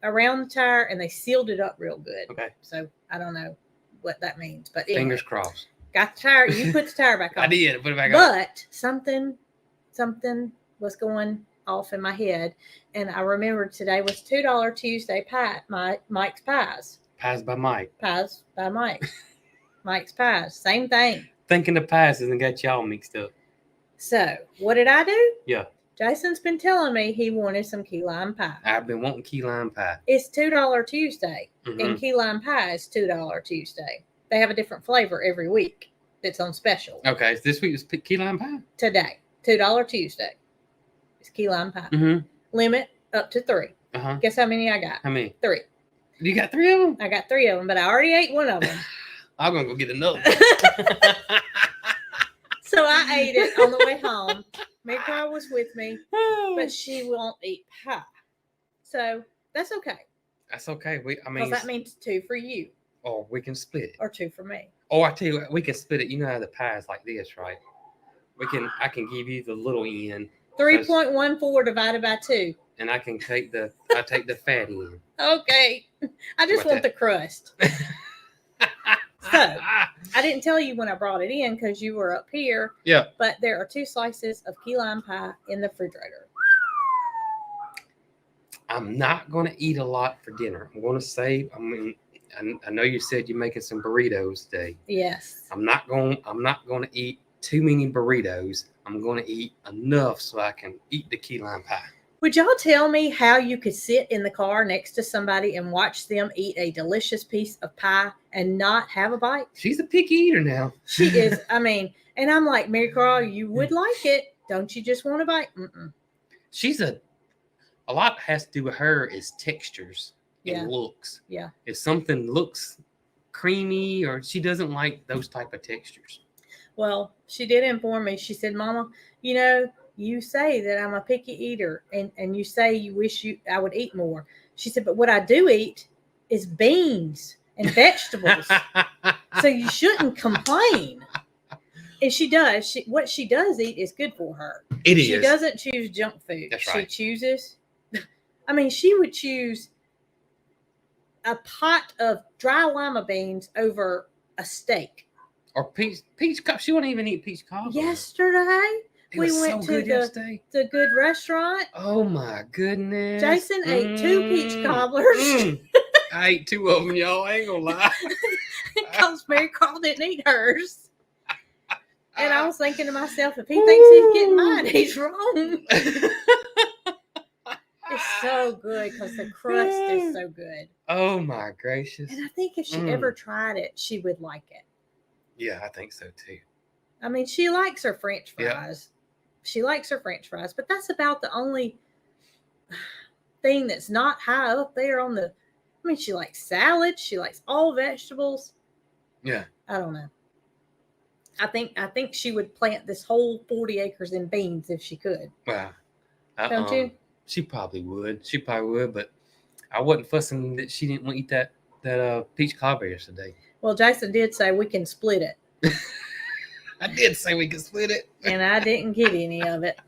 around the tire and they sealed it up real good. Okay. So I don't know what that means. But fingers crossed. Got the tire. You put the tire back on. I did. Put it back on. But something was going off in my head. And I remembered today was $2 Tuesday pie, Mike's Pies. Pies by Mike. Pies by Mike. Mike's Pies. Same thing. Thinking the pies hasn't got y'all mixed up. So, what did I do? Yeah. Jason's been telling me he wanted some key lime pie. I've been wanting key lime pie. It's $2 Tuesday, and key lime pie is $2 Tuesday. They have a different flavor every week that's on special. Okay, so this week is key lime pie? Today, $2 Tuesday. It's key lime pie. Limit up to 3. Guess how many I got? How many? 3. You got 3 of them? I got 3 of them, but I already ate one of them. I'm going to go get another. So I ate it on the way home. Mika was with me, but she won't eat pie. So that's okay. That's okay. Because that means 2 for you. Or we can split it. Or 2 for me. Oh, I tell you what, we can split it. You know how the pie is like this, right? I can give you the little end. 3.14 divided by 2. And I take the fat end. Okay. I just want the crust. So, I didn't tell you when I brought it in because you were up here. Yeah. But there are 2 slices of key lime pie in the refrigerator. I'm not going to eat a lot for dinner. I'm going to save. I know you said you're making some burritos today. Yes. I'm not going to eat too many burritos. I'm going to eat enough so I can eat the key lime pie. Would y'all tell me how you could sit in the car next to somebody and watch them eat a delicious piece of pie and not have a bite? She's a picky eater now. She is. I mean, and I'm like, Mary Carl, you would like it. Don't you just want a bite? Mm-mm. She's a lot has to do with her is textures and Yeah. looks. Yeah. If something looks creamy or she doesn't like those type of textures. Well, she did inform me. She said, Mama, you say that I'm a picky eater and you say you wish I would eat more. She said, but what I do eat is beans and vegetables. So you shouldn't complain. And she does. What she does eat is good for her. She doesn't choose junk food. That's she right. chooses. I mean, she would choose a pot of dry lima beans over a steak. Or peach cobbler. She won't even eat peach cobbler. Yesterday, we went to the good restaurant. Oh my goodness. Jason ate 2 peach cobblers. I ate 2 of them, y'all. I ain't gonna lie. Because Mary Carl didn't eat hers. And I was thinking to myself, if he thinks he's getting mine, he's wrong. It's so good because the crust is so good. Oh my gracious. And I think if she ever tried it, she would like it. Yeah, I think so too. I mean, she likes her French fries. Yeah. She likes her French fries, but that's about the only thing that's not high up there on the. I mean, she likes salad. She likes all vegetables. Yeah. I don't know. I think she would plant this whole 40 acres in beans if she could. Wow. Don't you? She probably would. But I wasn't fussing that she didn't want to eat that peach cobbler yesterday. Well, Jason did say we can split it. I did say we could split it. And I didn't get any of it.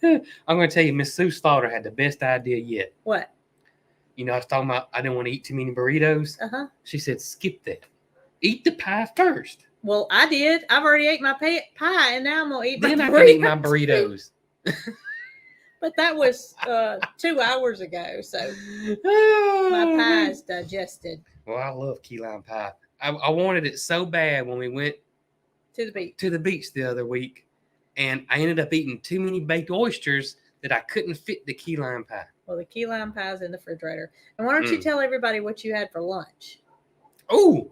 I'm going to tell you, Miss Sue Slaughter had the best idea yet. What? I was talking about I didn't want to eat too many burritos. Uh-huh. She said, skip that. Eat the pie first. Well, I did. I've already ate my pie, and now I'm going to eat my burritos. Then I can eat my burritos. But that was 2 hours ago, so my pie is digested. Well, I love key lime pie. I wanted it so bad when we went to the beach the other week, and I ended up eating too many baked oysters that I couldn't fit the key lime pie. Well, the key lime pie is in the refrigerator. And why don't you tell everybody what you had for lunch? Oh,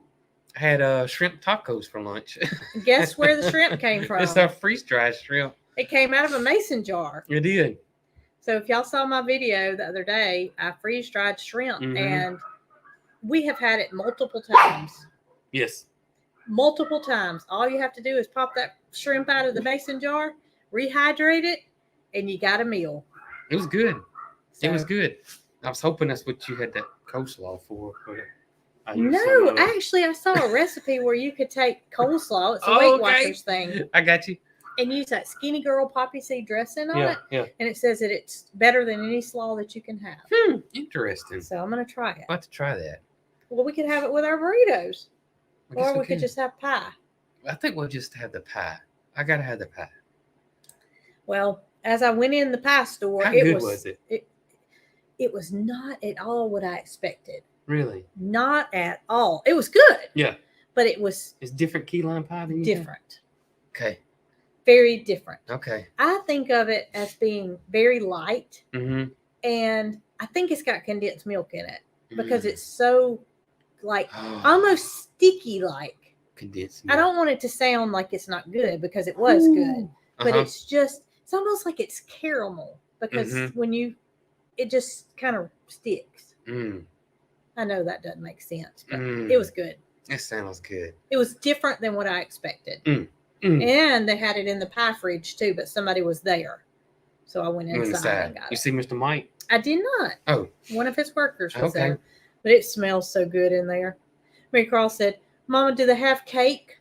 I had shrimp tacos for lunch. Guess where the shrimp came from? It's our freeze-dried shrimp. It came out of a mason jar. It did. So if y'all saw my video the other day, I freeze-dried shrimp, and we have had it multiple times. Yes. Multiple times. All you have to do is pop that shrimp out of the mason jar, rehydrate it, and you got a meal. It was good. So, it was good. I was hoping that's what you had that coleslaw for. No, actually, I saw a recipe where you could take coleslaw. It's a Weight Watchers thing. I got you. And use that Skinny Girl poppy seed dressing on it. Yeah. And it says that it's better than any slaw that you can have. Interesting. So I'm going to try it. I'll have to try that. Well, we could have it with our burritos. Or we could just have pie. I think we'll just have the pie. I got to have the pie. Well, as I went in the pie store, how good was it? It was not at all what I expected. Really? Not at all. It was good. Yeah. But it was... It's different key lime pie than you different. Had? Okay. Very different. Okay. I think of it as being very light. Mm-hmm. And I think it's got condensed milk in it because it's so almost sticky like. Condensed milk. I don't want it to sound like it's not good because it was good. But it's almost like it's caramel because it just kind of sticks. I know that doesn't make sense, but it was good. It sounds good. It was different than what I expected. And they had it in the pie fridge too, but somebody was there. So I went inside and got it. You see Mr. Mike? I did not. Oh. One of his workers was there. But it smells so good in there. Mary Carl said, Mama, do they have cake?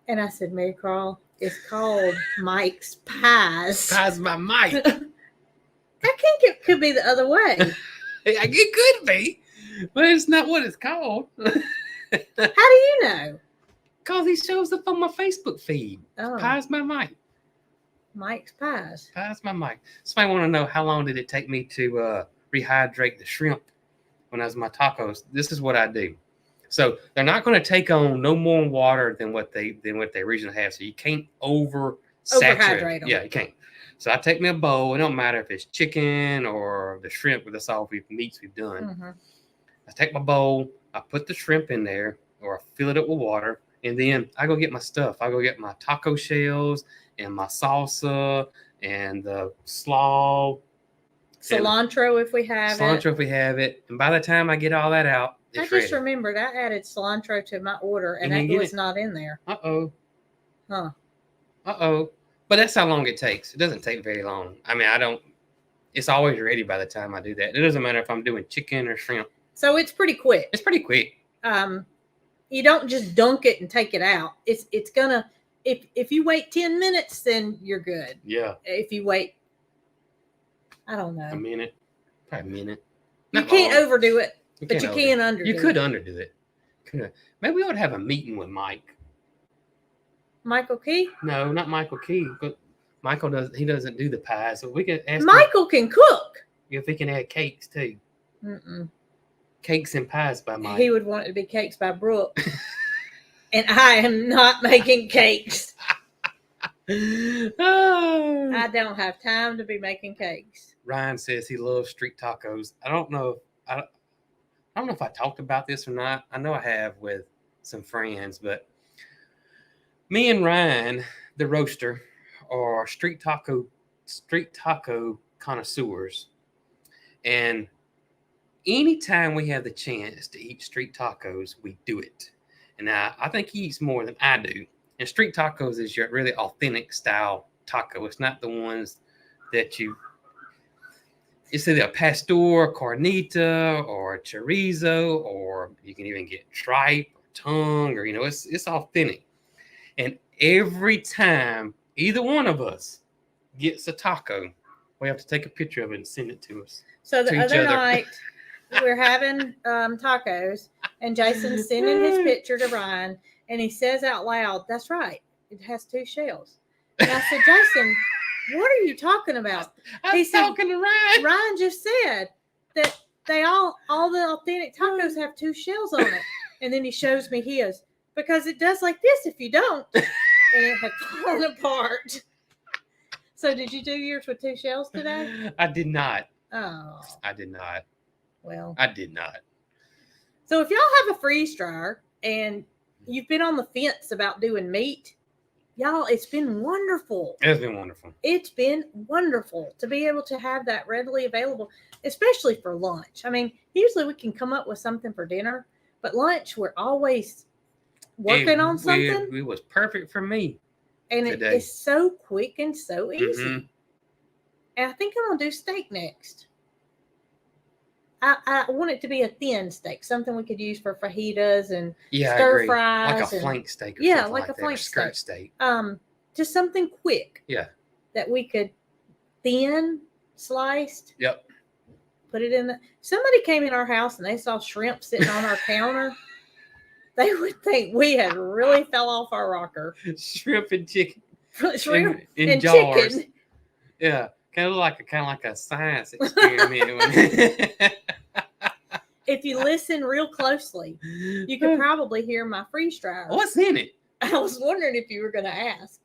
And I said, Mary Carl, it's called Mike's Pies. Pies by Mike. I think it could be the other way. It could be, but it's not what it's called. How do you know? Because he shows up on my Facebook feed. Oh. Pies by Mike. Mike's Pies. Pies by Mike. Somebody want to know how long did it take me to rehydrate the shrimp when I was my tacos? This is what I do. So they're not going to take on no more water than what they originally have. So you can't oversaturate them. Yeah, you can't. So I take me a bowl. It don't matter if it's chicken or the shrimp, or that's all meats we've done. Mm-hmm. I take my bowl. I put the shrimp in there, or I fill it up with water, and then I go get my stuff. I go get my taco shells and my salsa and the slaw. Cilantro if we have Cilantro it. if we have it. And by the time I get all that out, it's I just ready. remembered I added cilantro to my order, and You that get was it? not in there. Uh-oh. Huh. Uh-oh. But that's how long it takes. It doesn't take very long. I mean, it's always ready by the time I do that. It doesn't matter if I'm doing chicken or shrimp. So it's pretty quick. It's pretty quick. You don't just dunk it and take it out. It's gonna, if you wait 10 minutes, then you're good. Yeah. If you wait, I don't know. A minute. Probably a minute. You Not can't long. overdo it, You but you can underdo it. You could underdo it. Maybe we ought to have a meeting with Mike. Michael Key? No, not Michael Key. But Michael doesn't do the pies. So we can ask Michael can cook. him if he can add cakes too. Mm-mm. Cakes and pies by Mike. He would want it to be cakes by Brooke. And I am not making cakes. Oh. I don't have time to be making cakes. Ryan says he loves street tacos. I don't know if I talked about this or not. I know I have with some friends, but me and Ryan, the roaster, are street taco connoisseurs. And anytime we have the chance to eat street tacos, we do it. And I think he eats more than I do. And street tacos is your really authentic style taco. It's not the ones that it's either a pastor, carnita, or chorizo, or you can even get tripe or tongue, or it's authentic. And every time either one of us gets a taco, we have to take a picture of it and send it to us. So the other night we're having tacos, and Jason's sending his picture to Ryan, and he says out loud, "That's right, it has 2 shells." And I said, "Jason, what are you talking about?" He's talking to Ryan. Ryan just said that they all the authentic tacos have 2 shells on it. And then he shows me his, because it does like this if you don't. And it had fallen apart. So did you do yours with 2 shells today? I did not. Oh. I did not. Well. I did not. So if y'all have a freeze dryer and you've been on the fence about doing meat, y'all, it's been wonderful. It's been wonderful. It's been wonderful to be able to have that readily available, especially for lunch. I mean, usually we can come up with something for dinner, but lunch, we're always working on something. It was perfect for me. And today. It's so quick and so easy. Mm-hmm. And I think I'm going to do steak next. I want it to be a thin steak, something we could use for fajitas and stir fries. Like a flank steak. Or like a flank skirt steak. Just something quick. Yeah. That we could thin, sliced. Yep. Put it in somebody came in our house and they saw shrimp sitting on our counter. They would think we had really fell off our rocker. Shrimp and chicken. Shrimp in jars. Chicken. Yeah. Kind of like a science experiment. If you listen real closely, you could probably hear my freeze dryer. What's in it? I was wondering if you were going to ask.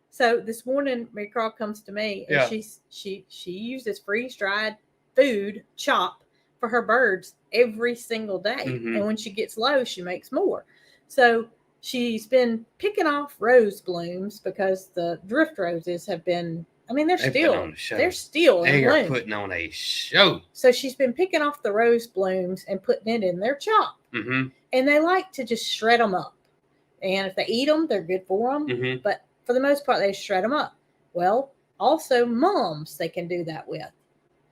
So this morning, Mary Carl comes to me, and she uses freeze dried food chop for her birds every single day. Mm-hmm. And when she gets low, she makes more. So she's been picking off rose blooms because the drift roses have been. I mean, they're still in putting on a show. So she's been picking off the rose blooms and putting it in their chop. Mm-hmm. And they like to just shred them up. And if they eat them, they're good for them. Mm-hmm. But for the most part, they shred them up. Well, also mums they can do that with.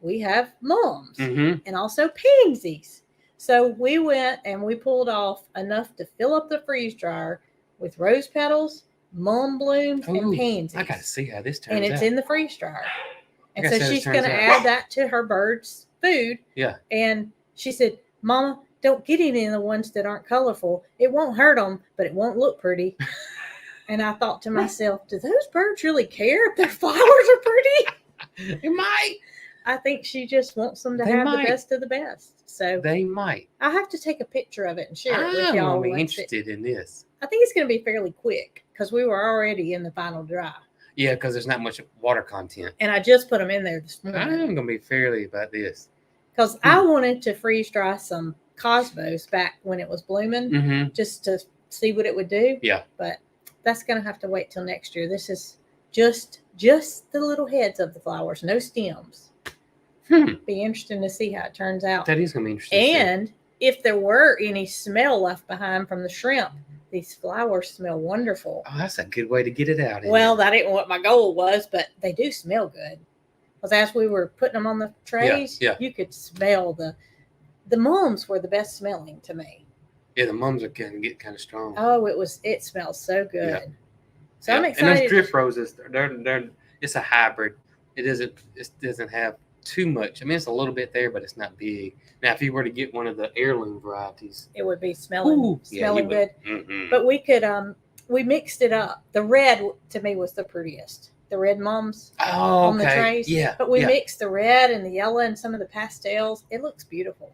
We have mums and also pansies. So we went and we pulled off enough to fill up the freeze dryer with rose petals, mum blooms, and pansies. I got to see how this turns out. And it's in the freeze dryer. And so she's going to add that to her birds' food. Yeah. And she said, "Mama, don't get any of the ones that aren't colorful. It won't hurt them, but it won't look pretty." And I thought to myself, do those birds really care if their flowers are pretty? They might. I think she just wants them to have the best of the best. So they might. I'll have to take a picture of it and share it with y'all. I'm interested in this. I think it's going to be fairly quick because we were already in the final dry. Yeah, because there's not much water content. And I just put them in there this I'm morning. going to be fairly about this. Because I wanted to freeze dry some cosmos back when it was blooming, just to see what it would do. Yeah. But that's going to have to wait till next year. This is just the little heads of the flowers, no stems. Be interesting to see how it turns out. That is going to be interesting. And if there were any smell left behind from the shrimp, these flowers smell wonderful. Oh, that's a good way to get it out. Well, that ain't what my goal was, but they do smell good. Because as we were putting them on the trays, you could smell the mums were the best smelling to me. Yeah, the mums are going to get kind of strong. Oh, it smells so good. Yeah. So I'm excited. And those drip roses, they're it's a hybrid. It doesn't have too much. I mean, it's a little bit there, but it's not big. Now, if you were to get one of the heirloom varieties, it would be smelling good. But we could we mixed it up. The red to me was the prettiest. The red mums on the trays. Yeah. But we mixed the red and the yellow and some of the pastels. It looks beautiful.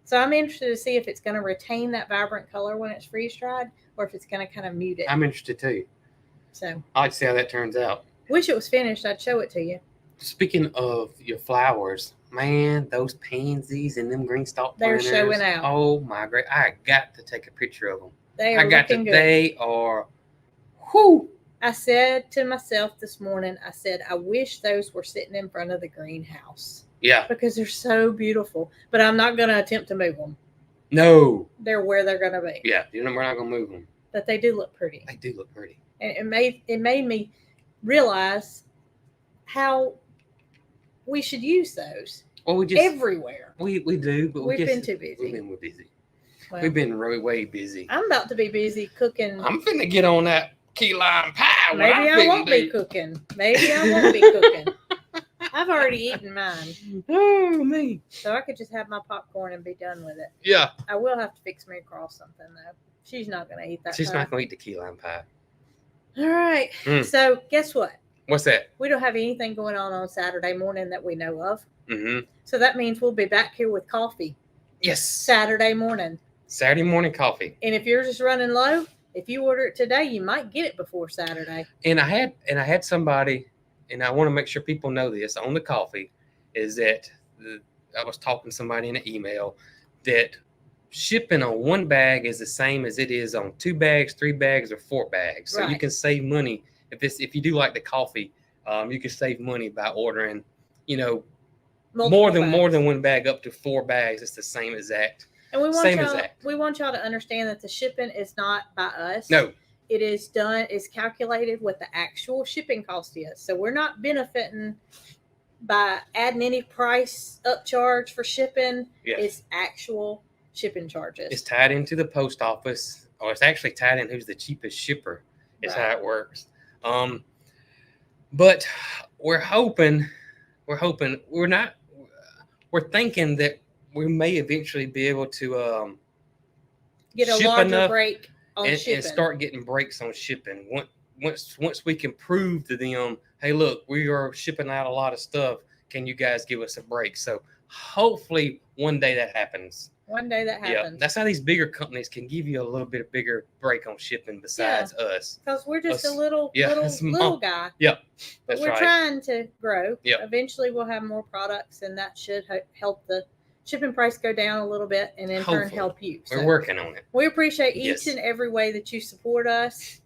So I'm interested to see if it's going to retain that vibrant color when it's freeze dried, or if it's going to kind of mute it. I'm interested too. So I like to see how that turns out. Wish it was finished. I'd show it to you. Speaking of your flowers, man, those pansies and them green stalk they're showing out. Oh my great! I got to take a picture of them. They are looking good. They are. Whoo! I said to myself this morning, I wish those were sitting in front of the greenhouse. Yeah. Because they're so beautiful. But I'm not going to attempt to move them. No. They're where they're going to be. Yeah. We're not going to move them. But they do look pretty. They do look pretty. And it made me realize how we should use those. Well, we just everywhere. We do, but we've been too busy. We've been busy. Well, we've been really way busy. I'm about to be busy cooking. I'm finna get on that key lime pie. Maybe I won't be cooking. Maybe I won't be cooking. I've already eaten mine. Oh, me. So I could just have my popcorn and be done with it. Yeah. I will have to fix Mary Cross something, though. She's not going to eat that She's pie. not going to eat the key lime pie. All right. So guess what? What's that? We don't have anything going on Saturday morning that we know of. Mm-hmm. So that means we'll be back here with coffee. Yes. Saturday morning. Saturday morning coffee. And if yours is running low, if you order it today, you might get it before Saturday. And I had somebody, and I want to make sure people know this on the coffee, is that I was talking to somebody in an email that shipping on one bag is the same as it is on 2 bags, 3 bags, or 4 bags. So you can save money if you do like the coffee. You can save money by ordering, more than 1 bag up to 4 bags. It's the same exact. And we want y'all to understand that the shipping is not by us. No. It is calculated what the actual shipping cost is. So we're not benefiting by adding any price upcharge for shipping. Yes. It's actual shipping charges. It's tied into the post office, or it's actually tied in who's the cheapest shipper. Is how it works. But we're thinking that we may eventually be able to get a larger break on shipping and start getting breaks on shipping. Once we can prove to them, hey, look, we are shipping out a lot of stuff. Can you guys give us a break? So hopefully one day that happens. Yeah, that's how these bigger companies can give you a little bit of bigger break on shipping besides us. Because we're just a little guy. Yep. But we're trying to grow. Yep. Eventually we'll have more products, and that should help the shipping price go down a little bit, and in turn help you. So we're working on it. We appreciate each and every way that you support us.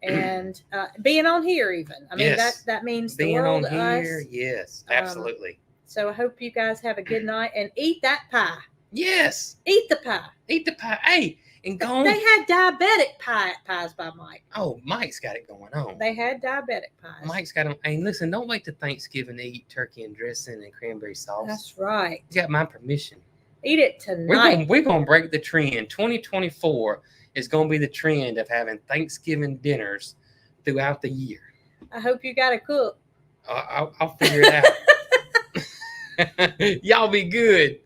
And being on here even. I mean, that means the world to us. Here, yes, absolutely. So I hope you guys have a good night and eat that pie. Yes. Eat the pie. Eat the pie. Hey, and go on. They had diabetic pies by Mike. Oh, Mike's got it going on. They had diabetic pies. Mike's got them. Hey, listen, don't wait till Thanksgiving to eat turkey and dressing and cranberry sauce. That's right. You got my permission. Eat it tonight. We're gonna break the trend. 2024 is gonna be the trend of having Thanksgiving dinners throughout the year. I hope you got to cook. I'll figure it out. Y'all be good.